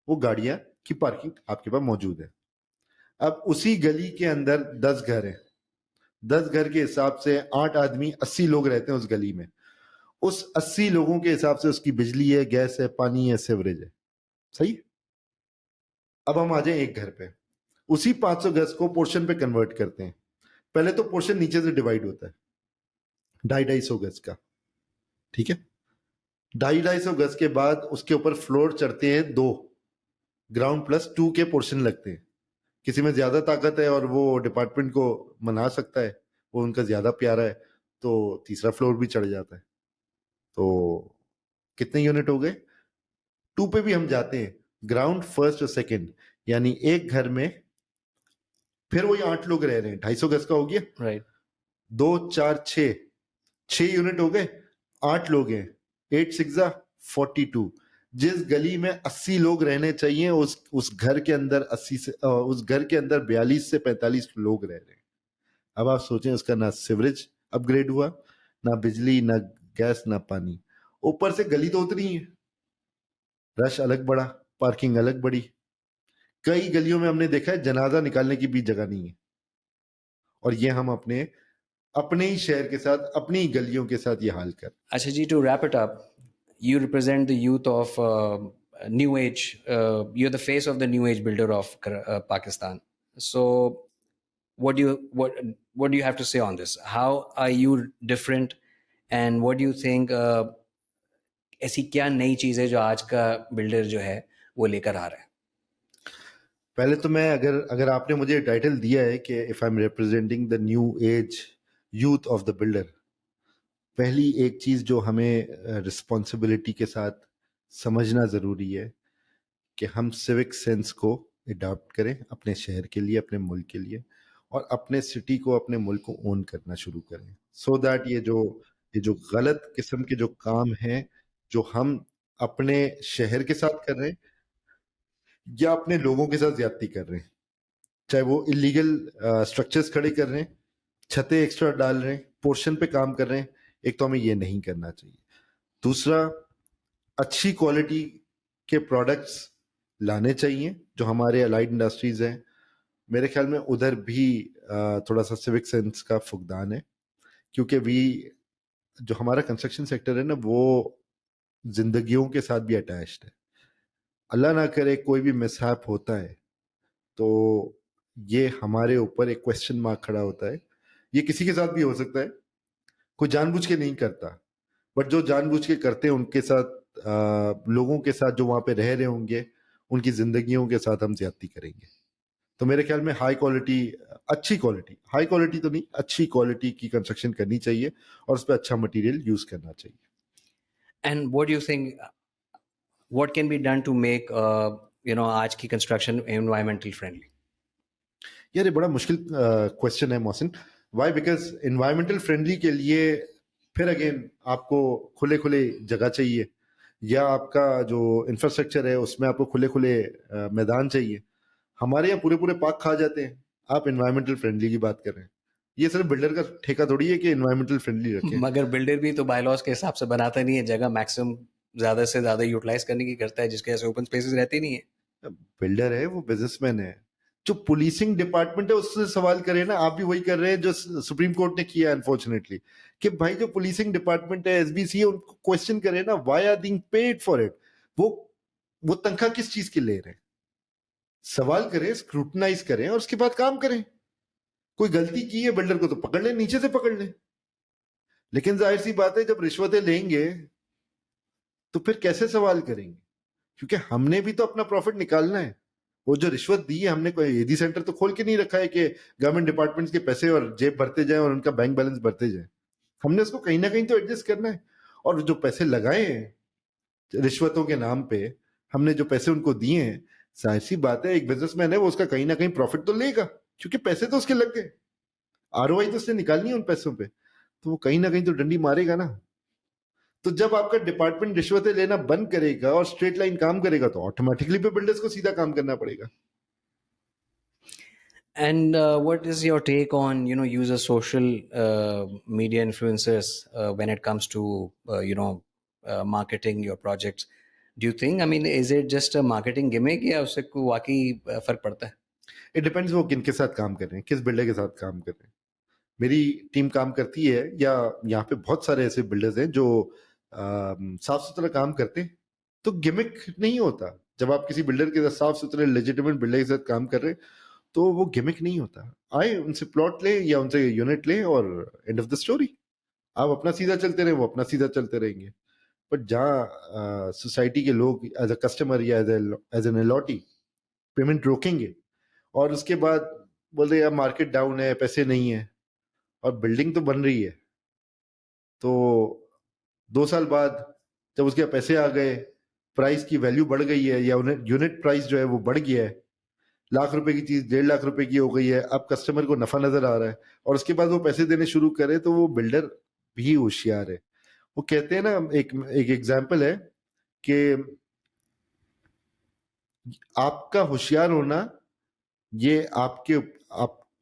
वो गाड़ियां की पार्किंग आपके पास मौजूद है। अब उसी गली के अंदर 10 घर हैं, 10 घर के हिसाब से 8 आदमी, 80 लोग रहते हैं उस गली में। उस 80 लोगों के हिसाब से उसकी बिजली है, गैस है, पानी है, सीवरेज है। सही? अब हम आ जाए एक घर पे, उसी 500 गज को पोर्शन पे कन्वर्ट करते हैं। पहले तो पोर्शन नीचे से डिवाइड होता है 250-250 गज का, ठीक है? 250-250 गज के बाद उसके ऊपर फ्लोर चढ़ते हैं 2, ग्राउंड प्लस 2 के पोर्शन लगते हैं। किसी में ज्यादा ताकत है और वो डिपार्टमेंट को मना सकता है, वो उनका ज्यादा प्यारा है, तो तीसरा फ्लोर भी चढ़ जाता है। तो कितने यूनिट हो गए? 2 पे भी हम जाते हैं, ग्राउंड, फर्स्ट और सेकंड, यानी एक घर में फिर वही 8 लोग रह रहे हैं, 250 गज का हो गया,
राइट।
2 4 6 यूनिट हो गए, 8 लोग हैं, 8 6 42। जिस गली में 80 लोग रहने चाहिए उस घर के अंदर 80 से उस घर के अंदर 42 से 45 लोग रह रहे हैं। अब आप सोचें, उसका ना सिवरेज अपग्रेड हुआ, ना बिजली, ना गैस, ना पानी, ऊपर से गली तो उतनी है, रश अलग बढ़ा, पार्किंग अलग बढ़ी। कई गलियों में हमने देखा है जनाजा निकालने की भी जगह नहीं है। और ये हम अपने अपने ही शहर के साथ, अपनी ही गलियों के साथ ये हाल कर।
Asha ji, to wrap it up, you represent the youth of new age. You're the face of the new age builder of Pakistan. So, what do you have to say on this? How are you different, and what do you think? ऐसी क्या नई चीज़ है जो आज का builder जो है वो लेकर आ रहा है?
पहले तो मैं, अगर आपने मुझे टाइटल दिया है कि if I am representing the new age youth of the builder, पहली एक चीज जो हमें रिस्पॉन्सिबिलिटी के साथ समझना जरूरी है कि हम सिविक सेंस को अडॉप्ट करें अपने शहर के लिए, अपने मुल्क के लिए, और अपने सिटी को, अपने मुल्क को ओन करना शुरू करें, सो दैट ये जो गलत किस्म के जो काम हैं जो हम अपने शहर के साथ कर रहे हैं या अपने लोगों के साथ ज्यादती कर रहे हैं, चाहे वो इलीगल स्ट्रक्चर्स खड़े कर रहे हैं, छतें एक्स्ट्रा डाल रहे हैं, पोर्शन पे काम कर रहे हैं, एक तो हमें ये नहीं करना चाहिए। दूसरा, अच्छी क्वालिटी के प्रोडक्ट्स लाने चाहिए जो हमारे अलाइड इंडस्ट्रीज हैं। मेरे ख्याल में उधर भी थोड़ा सा सिविक सेंस का फुकदान है, क्योंकि जो हमारा कंस्ट्रक्शन सेक्टर है ना, वो जिंदगियों के साथ भी अटैच्ड है। अल्लाह ना करे कोई भी मिसहैप होता है तो ये हमारे ऊपर एक क्वेश्चन मार्क खड़ा होता है। ये किसी के साथ भी हो सकता है, कोई जानबूझ के नहीं करता, बट जो जानबूझ के करते हैं उनके साथ, लोगों के साथ जो वहां पे रह रहे होंगे, उनकी जिंदगियों के साथ हम ज्यादती करेंगे। तो मेरे ख्याल में अच्छी क्वालिटी, हाई क्वालिटी तो नहीं, अच्छी क्वालिटी की कंस्ट्रक्शन करनी चाहिए और उस पर अच्छा मटेरियल यूज करना चाहिए।
And what do you think? What can be done to make आज की कंस्ट्रक्शन environmental friendly?
यार ये बड़ा मुश्किल क्वेश्चन है Mohsin. Why? Because environmental friendly के लिए फिर अगेन आपको खुले खुले जगह चाहिए, या आपका जो इंफ्रास्ट्रक्चर है उसमें आपको खुले खुले मैदान चाहिए। हमारे यहाँ पूरे पूरे पार्क खा जाते हैं, आप इन्वायरमेंटल फ्रेंडली की बात कर रहे हैं। ये सिर्फ बिल्डर का ठेका थोड़ी है कि इन्वायरमेंटल फ्रेंडली रखें।
मगर बिल्डर भी तो बायलॉज के हिसाब से बनाता नहीं है, जगह मैक्सिमम ज्यादा से ज्यादा यूटिलाइज करने की करता है, जिसके ऐसे ओपन स्पेसेस रहते नहीं है।
बिल्डर है, वो बिजनेसमैन है। जो पुलिसिंग डिपार्टमेंट है उससे सवाल करे ना, आप भी वही कर रहे हैं जो सुप्रीम कोर्ट ने किया अनफॉर्चुनेटली, कि भाई जो पुलिसिंग डिपार्टमेंट है, एसबीसी है, उनको क्वेश्चन करे ना, why are being paid for it. वो तनख्वाह किस चीज की ले रहे हैं? सवाल करें, स्क्रूटनाइज करें और उसके बाद काम करें। कोई गलती की है बिल्डर को तो पकड़ ले, नीचे से पकड़ ले। लेकिन जाहिर सी बात है, जब रिश्वतें लेंगे तो फिर कैसे सवाल करेंगे? क्योंकि हमने भी तो अपना प्रॉफिट निकालना है। वो जो रिश्वत दी है, हमने कोई एडी सेंटर तो खोल के नहीं रखा है कि गवर्नमेंट डिपार्टमेंट्स के पैसे और जेब भरते जाए और उनका बैंक बैलेंस बढ़ते जाए। हमने उसको कहीं ना कहीं तो एडजस्ट करना है। और जो पैसे लगाए हैं रिश्वतों के नाम पे, हमने जो पैसे उनको दिए हैं, जाहिर सी बात है एक बिजनेसमैन है, वो उसका कहीं ना कहीं प्रॉफिट तो लेगा, क्योंकि पैसे तो उसके लग गए, आरओआई तो उसने निकालनी है उन पैसों पे, तो वो कहीं ना कहीं तो डंडी मारेगा ना। तो जब आपका डिपार्टमेंट रिश्वतें लेना बंद करेगा और स्ट्रेट लाइन काम करेगा तो ऑटोमेटिकली पे बिल्डर्स को सीधा काम करना पड़ेगा।
And what is your take on user social media influencers when it comes to marketing your projects? Do you think, I mean, is it just a marketing gimmick या उससे कोई वाकई फर्क पड़ता है?
इट डिपेंड्स वो किन के साथ काम कर रहे हैं, किस बिल्डर के साथ काम कर रहे हैं। मेरी टीम काम करती है, या यहाँ पे बहुत सारे ऐसे बिल्डर्स हैं जो साफ सुथरा काम करते हैं, तो गिमिक नहीं होता। जब आप किसी बिल्डर के साथ, साफ सुथरे लेजिटिमेट बिल्डर के साथ काम कर रहे हैं, तो वो गिमिक नहीं होता। आए उनसे प्लॉट ले या उनसे यूनिट ले और एंड ऑफ द स्टोरी। आप अपना सीधा चलते रहे, वो अपना सीधा चलते रहेंगे। बट जहाँ सोसाइटी के लोग एज अ कस्टमर या एज एन अलॉटी पेमेंट रोकेंगे और उसके बाद बोल रहे यार मार्केट डाउन है, पैसे नहीं है, और बिल्डिंग तो बन रही है, तो 2 साल बाद जब उसके पैसे आ गए, प्राइस की वैल्यू बढ़ गई है, या यूनिट प्राइस जो है वो बढ़ गया है, ₹1,00,000 की चीज ₹1.5 लाख की हो गई है, अब कस्टमर को नफा नजर आ रहा है, और उसके बाद वो पैसे देने शुरू करे, तो वो बिल्डर भी होशियार है। वो कहते हैं ना, एक एग्जाम्पल है कि आपका होशियार होना ये आपके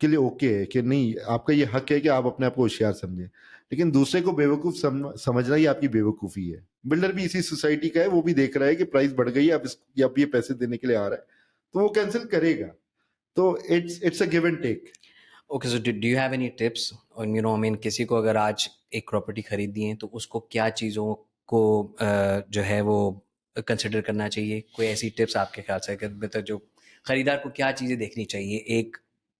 लिए ओके है कि नहीं, आपका ये हक है कि आप अपने आप को होशियार समझें, लेकिन दूसरे को बेवकूफ समझना ही आपकी बेवकूफ़ी है। बिल्डर भी इसी सोसाइटी का है, वो भी देख रहा है कि प्राइस बढ़ गई है, अब ये पैसे देने के लिए आ रहा है, तो वो कैंसिल करेगा। तो it's a give and take.
Okay, so do you have any tips on, you know, I mean किसी को अगर आज एक प्रॉपर्टी खरीदनी है तो उसको क्या चीज़ों को जो है वो कंसिडर करना चाहिए? कोई ऐसी टिप्स आपके ख्याल से कि मतलब जो खरीदार को क्या चीज़ें देखनी चाहिए एक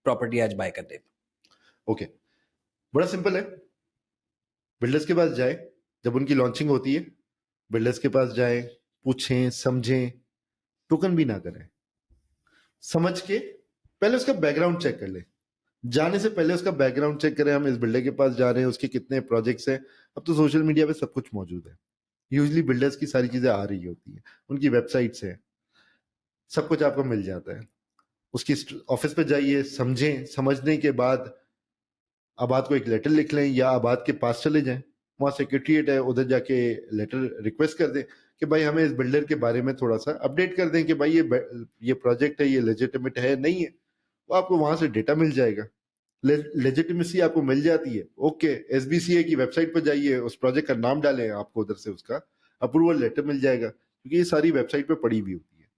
प्रॉपर्टी आज बाय करते?
ओके, बड़ा सिंपल है। बिल्डर्स के पास जाए, जब उनकी लॉन्चिंग होती है, बिल्डर्स के पास जाए, पूछें, समझें, टोकन भी ना करें, समझ के पहले उसका बैकग्राउंड चेक कर ले। जाने से पहले उसका बैकग्राउंड चेक करें, हम इस बिल्डर के पास जा रहे हैं, उसके कितने प्रोजेक्ट्स हैं। अब तो सोशल मीडिया पे सब कुछ मौजूद है, यूजली बिल्डर्स की सारी चीजें आ रही होती है, उनकी वेबसाइट्स हैं, सब कुछ आपको मिल जाता है। उसकी ऑफिस पे जाइए, समझें, समझने के बाद आबाद को एक लेटर लिख लें या आबाद के पास चले जाएं, वहाँ सेक्रेटरीट है, उधर जाके लेटर रिक्वेस्ट कर दें कि भाई हमें इस बिल्डर के बारे में थोड़ा सा अपडेट कर दें कि भाई ये प्रोजेक्ट है, ये लेजिटिमेट है नहीं है। वो आपको वहां से डेटा मिल जाएगा, लेजिटिमेसी आपको मिल जाती है। ओके, एसबीसीए की वेबसाइट पर जाइए, उस प्रोजेक्ट का नाम डालें, आपको उधर से उसका अप्रूवल लेटर मिल जाएगा, क्योंकि ये सारी वेबसाइट पे पड़ी हुई होती है।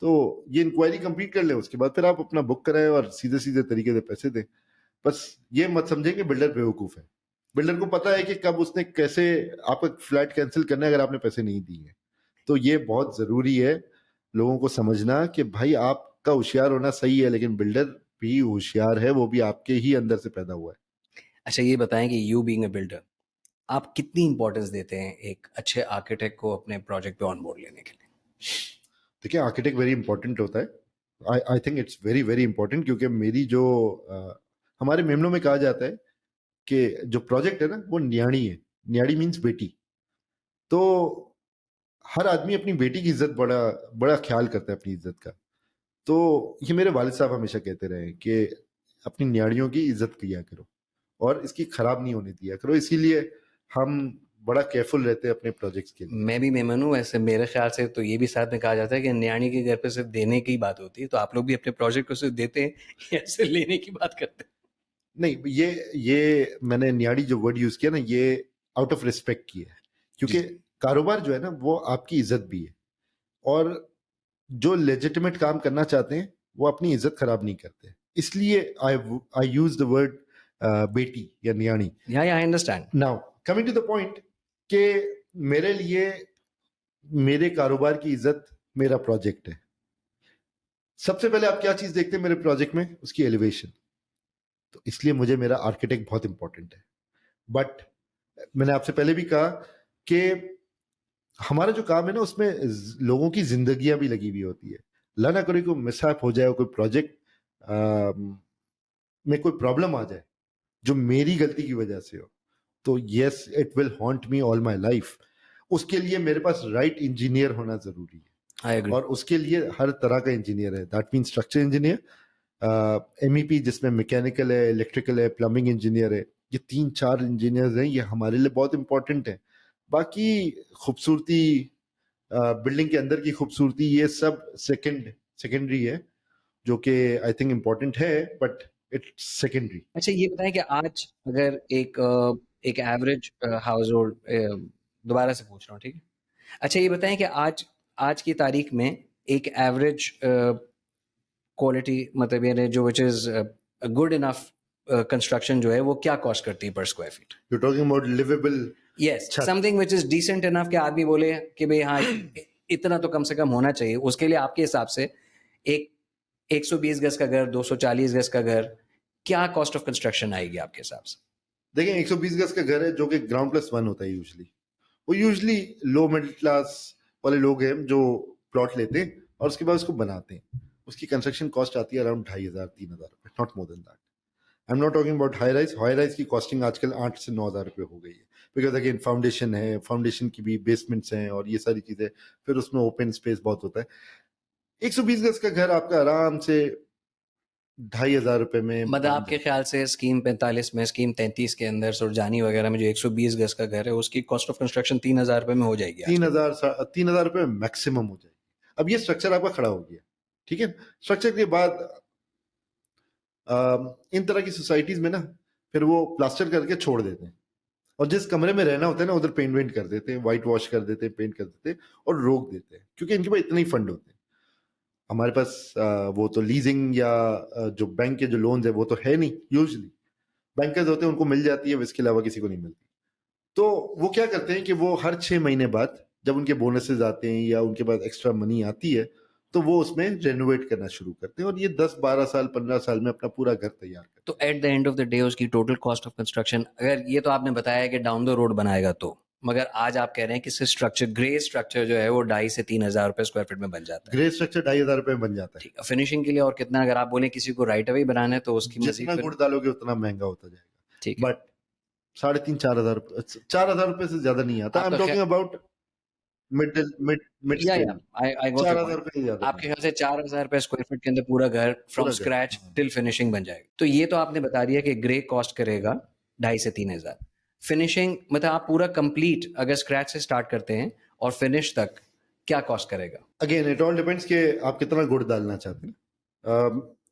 तो ये इंक्वायरी कंप्लीट कर लें, उसके बाद फिर आप अपना बुक कराएं और सीधे सीधे तरीके से पैसे दें। बस ये मत समझें कि बिल्डर बेवकूफ है। बिल्डर को पता है कि कब उसने कैसे आपका फ्लैट कैंसिल करना है अगर आपने पैसे नहीं दिए हैं। तो ये बहुत जरूरी है लोगों को समझना कि भाई आपका होशियार होना सही है, लेकिन बिल्डर भी होशियार है, वो भी आपके ही अंदर से पैदा हुआ है।
अच्छा, ये बताएं कि यू बीइंग अ बिल्डर, आप कितनी इंपॉर्टेंस देते हैं एक अच्छे आर्किटेक्ट को अपने प्रोजेक्ट पे ऑन बोर्ड लेने के लिए?
देखिए, आर्किटेक्ट वेरी इंपॉर्टेंट होता है। I think it's very very important, क्योंकि मेरी जो हमारे मेमनों में कहा जाता है कि जो प्रोजेक्ट है ना वो न्याणी है। न्याणी मीन्स बेटी। तो हर आदमी अपनी बेटी की इज्जत बड़ा बड़ा ख्याल करता है अपनी इज्जत का। तो ये मेरे वालिद साहब हमेशा कहते रहे कि अपनी न्याणियों की इज्जत किया करो और इसकी खराब नहीं होने दिया करो। इसीलिए हम बड़ा केयरफुल रहते हैं अपने प्रोजेक्ट्स के लिए।
मैं भी मेमन हूँ, वैसे मेरे ख्याल से तो ये भी साथ में कहा जाता है कि न्याणी के घर पे सिर्फ देने की बात होती है, तो आप लोग भी अपने प्रोजेक्ट को सिर्फ देते हैं या सिर्फ लेने की बात करते हैं?
नहीं, ये मैंने न्याड़ी जो वर्ड यूज किया ना, ये आउट ऑफ रिस्पेक्ट की है,
जी
क्योंकि
जी।
कारोबार जो है ना वो आपकी इज्जत भी है। और जो लेजिटिमेट काम करना चाहते हैं वो अपनी इज्जत खराब नहीं करते। इसलिए I I use the word beti या न्याणी।
या I understand.
Now coming to the point कि मेरे लिए मेरे कारोबार की इज्जत मेरा प्रोजेक्ट है। सबसे पहले आप क्या चीज देखते हैं मेरे प्रोजेक्ट में? उसकी एलिवेशन। तो इसलिए मुझे मेरा आर्किटेक्ट बहुत इंपॉर्टेंट है। बट मैंने आपसे पहले भी कहा कि हमारा जो काम है ना उसमें लोगों की जिंदगियां भी लगी हुई होती है। अल्लाह ना करे कोई मिसहैप हो जाए, कोई प्रोजेक्ट में कोई प्रॉब्लम आ जाए जो मेरी गलती की वजह से हो, तो yes it will haunt me all my life. उसके लिए मेरे पास राइट इंजीनियर होना जरूरी है,
आई एग्री।
और उसके लिए हर तरह का इंजीनियर है। That mean structure engineer, MEP जिसमें मैकेनिकल है, इलेक्ट्रिकल है, प्लम्बिंग इंजीनियर है। ये 3-4 इंजीनियर्स हैं, ये हमारे लिए बहुत इंपॉर्टेंट है। बाकी खूबसूरती, बिल्डिंग के अंदर की खूबसूरती, ये सब सेकेंडरी है, जो कि आई थिंक इम्पोर्टेंट है, बट इट्स सेकेंडरी।
अच्छा, ये बताएं कि आज अगर एक एवरेज हाउस होल्ड, दोबारा से पूछ रहा हूँ, ठीक है? अच्छा, ये बताएं कि आज आज की तारीख में एक एवरेज क्वालिटी, मतलब यानी जो which is good enough construction जो है वो क्या कॉस्ट करती है per square feet?
You talking about liveable
yes,
छत?
Something which is decent enough कि आदमी बोले कि भाई हाँ, इतना तो कम से कम होना चाहिए। उसके लिए आपके हिसाब से एक 120 गज का घर, 240 गज का घर, क्या कॉस्ट ऑफ कंस्ट्रक्शन आएगी आपके हिसाब से?
देखें, 120 गज का घर है जो कि ग्राउंड प्लस वन होता है यूजली। वो यूजली लो मिडिल क्लास वाले लोग हैं जो प्लॉट लेते हैं और उसके बाद उसको बनाते हैं। उसकी कंस्ट्रक्शन कॉस्ट आती है अराउंड 2,500-3,000 रुपए, not more than that. I am not talking about high rise. High rise की कॉस्टिंग आजकल 8 से 9 हज़ार रुपए हो गई है, बिकॉज अगेन फाउंडेशन है, फाउंडेशन की भी बेसमेंट्स हैं और ये सारी चीजें, फिर उसमें ओपन स्पेस बहुत होता है। 120 गज का घर आपका आराम से ₹2,500 में
मतलब
बन
आपके
जाता
ख्याल से स्कीम 45 में, स्कीम 33 के अंदर सुरजानी वगैरह में जो 120 गज का घर है उसकी कॉस्ट ऑफ कंस्ट्रक्शन 3,000 रुपए में हो जाएगी
है।
आजकल।
3,000 रुपए मैक्सिमम हो जाएगी। अब ये स्ट्रक्चर आपका खड़ा हो गया, ठीक है। स्ट्रक्चर के बाद इन तरह की सोसाइटीज में ना फिर वो प्लास्टर करके छोड़ देते हैं, और जिस कमरे में रहना होता है ना उधर पेंट वेंट कर देते हैं, व्हाइट वॉश कर देते हैं, पेंट कर देते हैं और रोक देते हैं, क्योंकि इनके पास इतने ही फंड होते हैं। हमारे पास वो तो लीजिंग या जो बैंक के जो लोन्स है वो तो है नहीं। यूजुअली बैंकर्स होते हैं, उनको मिल जाती है, इसके अलावा किसी को नहीं मिलती। तो वो क्या करते हैं कि वो हर 6 महीने बाद जब उनके बोनसेस आते हैं या उनके पास एक्स्ट्रा मनी आती है तो वो उसमें रेनोवेट करना शुरू करते हैं, और ये 10-12 साल 15 साल में अपना पूरा घर तैयार करते
तो at the end of the day उसकी टोटल कॉस्ट ऑफ कंस्ट्रक्शन, अगर ये तो आपने बताया कि डाउन द रोड बनाएगा तो, मगर आज आप कह रहे हैं कि स्ट्रक्चर, ग्रे स्ट्रक्चर जो है वो 2,500 से 3,000 रुपए स्क्वायर फीट में बन जाता
हैं।
है।
ग्रे स्ट्रक्चर 2,500 में बन जाता है।
ठीक है, फिनिशिंग के लिए और कितना, अगर आप बोले किसी को राइट अवे बनाना है तो उसकी मजीद
जितना गुड़ डालोगे उतना महंगा होता जाएगा।
ठीक है।
बट 3,500-4,000 4,000 रुपए से ज्यादा नहीं आता। आई एम
आपका
टॉकिंग अबाउट मिड
या
scale.
I got your
4,000
point.
रुपए से ज्यादा
आपके
नहीं।
ख्याल से 4,000 रुपए स्क्वायर फीट के अंदर पूरा घर फ्रॉम
पूरा घर,
स्क्रैच
हाँ।
टिल फिनिशिंग बन जाएगा। तो ये तो आपने बता दिया कि ग्रे कॉस्ट करेगा 2,500 से 3,000। फिनिशिंग मतलब आप पूरा कंप्लीट अगर स्क्रैच से स्टार्ट करते हैं और फिनिश तक क्या कॉस्ट करेगा?
अगेन इट ऑल डिपेंड्स कि आप कितना गुड़ डालना चाहते हैं।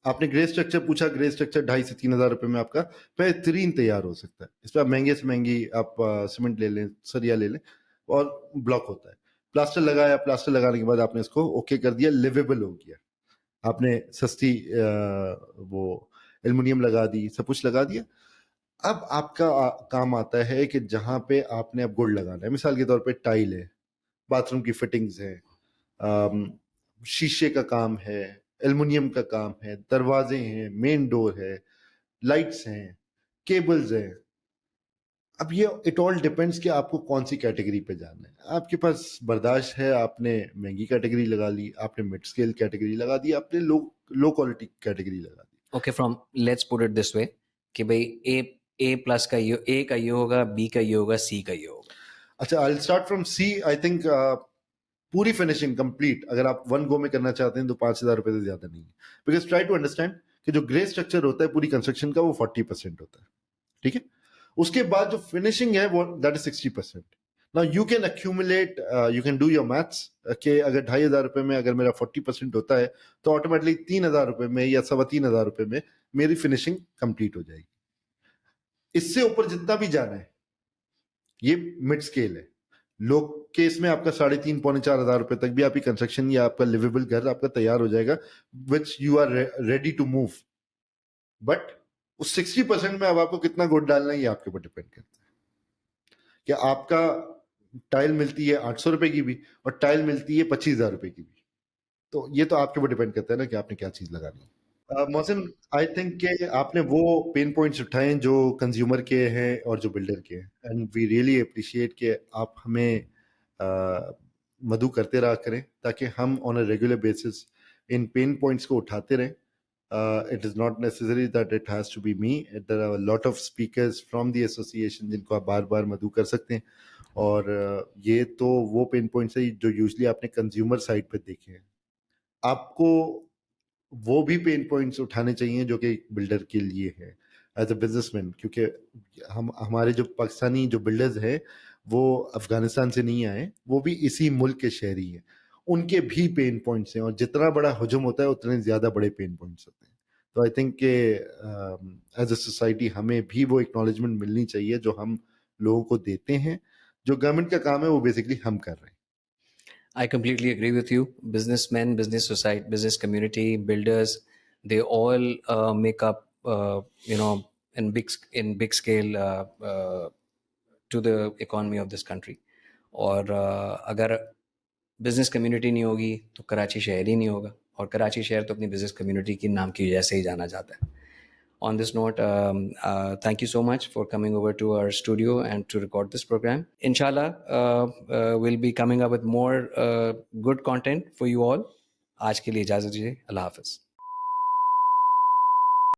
आपने ग्रे स्ट्रक्चर पूछा, ग्रे स्ट्रक्चर 2,500 से 3,000 रुपए में आपका बेहतरीन तैयार हो सकता है। इस पर आप महंगे से महंगी आप सीमेंट ले लें, सरिया ले लें और ब्लॉक होता है। प्लास्टर लगाया, प्लास्टर लगाने के बाद आपने इसको ओके कर दिया, लिवेबल हो गया। आपने सस्ती वो एल्युमिनियम लगा दी, सब कुछ लगा दिया। अब आपका काम आता है कि जहां पे आपने अब गुड़ लगाना है, मिसाल के तौर पे टाइल है, बाथरूम की फिटिंग्स है, शीशे का काम है, एल्युमिनियम का काम है, दरवाजे हैं, मेन डोर है, लाइट्स हैं, केबल्स हैं। अब ये इट ऑल डिपेंड्स कि आपको कौन सी कैटेगरी पे जाना है। आपके पास बर्दाश्त है, आपने महंगी कैटेगरी लगा ली, आपने मिड स्केल कैटेगरी लगा दी, आपने लो क्वालिटी कैटेगरी लगा दी।
Okay, from let's put it this way कि भाई ए प्लस का ये, ए का ये होगा, बी का ये होगा, सी का ये होगा।
अच्छा, I will start from C. I think पूरी फिनिशिंग कंप्लीट अगर आप वन गो में करना चाहते हैं तो 5,000 रुपए से ज्यादा नहीं है। बिकॉज ट्राई टू अंडरस्टैंड कि जो ग्रे स्ट्रक्चर होता है पूरी कंस्ट्रक्शन का वो 40% होता है, ठीक है। उसके बाद जो फिनिशिंग है वो that is 60%। Now you can accumulate, you can do your maths कि अगर 2,500 रुपए में अगर मेरा 40% होता है तो ऑटोमेटिकली 3,000 रुपए में या 3,500 रुपए में मेरी फिनिशिंग कंप्लीट हो जाएगी। इससे ऊपर जितना भी जाना है ये मिड स्केल है। लोग केस में आपका 3,500 पौने 4,000 रुपए तक भी आपकी कंस्ट्रक्शन या आपका लिवेबल घर आपका तैयार हो जाएगा, which you are ready to move. But उस 60% में अब आपको कितना गुड़ डालना है ये आपके ऊपर डिपेंड करता है। कि आपका टाइल मिलती है 800 रुपए की भी और टाइल मिलती है 25,000 रुपए की भी, तो ये तो आपके ऊपर डिपेंड करता है ना कि आपने क्या चीज लगानी है। मोहसिन, आई थिंक कि आपने वो पेन पॉइंट्स उठाए हैं जो कंज्यूमर के हैं और जो बिल्डर के हैं, एंड वी रियली अप्रिशिएट कि आप हमें मदु करते रहा करें ताकि हम on a regular basis in pain points को उठाते रहें। It is not necessary that it has to be me, there are lot of speakers from the association जिनको आप बार बार मदु कर सकते हैं। और ये तो वो पेन पॉइंट्स है जो यूजली आपने कंज्यूमर साइड पे देखे हैं। आपको वो भी पेन पॉइंट्स उठाने चाहिए जो कि बिल्डर के लिए है एज अ बिजनेसमैन, क्योंकि हमारे जो पाकिस्तानी जो बिल्डर्स हैं वो अफगानिस्तान से नहीं आए, वो भी इसी मुल्क के शहरी हैं। उनके भी पेन पॉइंट्स हैं और जितना बड़ा हजम होता है उतने ज़्यादा बड़े पेन पॉइंट्स होते हैं। तो आई थिंक के एज अ सोसाइटी हमें भी वो एक्नॉलेजमेंट मिलनी चाहिए जो हम लोगों को देते हैं। जो गवर्नमेंट का काम है वो बेसिकली हम कर रहे हैं।
I completely agree with you. Businessmen, business society, business community, builders, they all make up, in big scale to the economy of this country. और अगर बिजनेस कम्युनिटी नहीं होगी तो कराची शहर ही नहीं होगा, और कराची शहर तो अपनी बिजनेस कम्युनिटी के नाम की वजह से ही जाना जाता है। On this note, thank you so much for coming over to our studio and to record this program. Inshallah, we'll be coming up with more good content for you all. आज के लिए इजाज़त दीजिए। अल्लाह हाफ़िज़।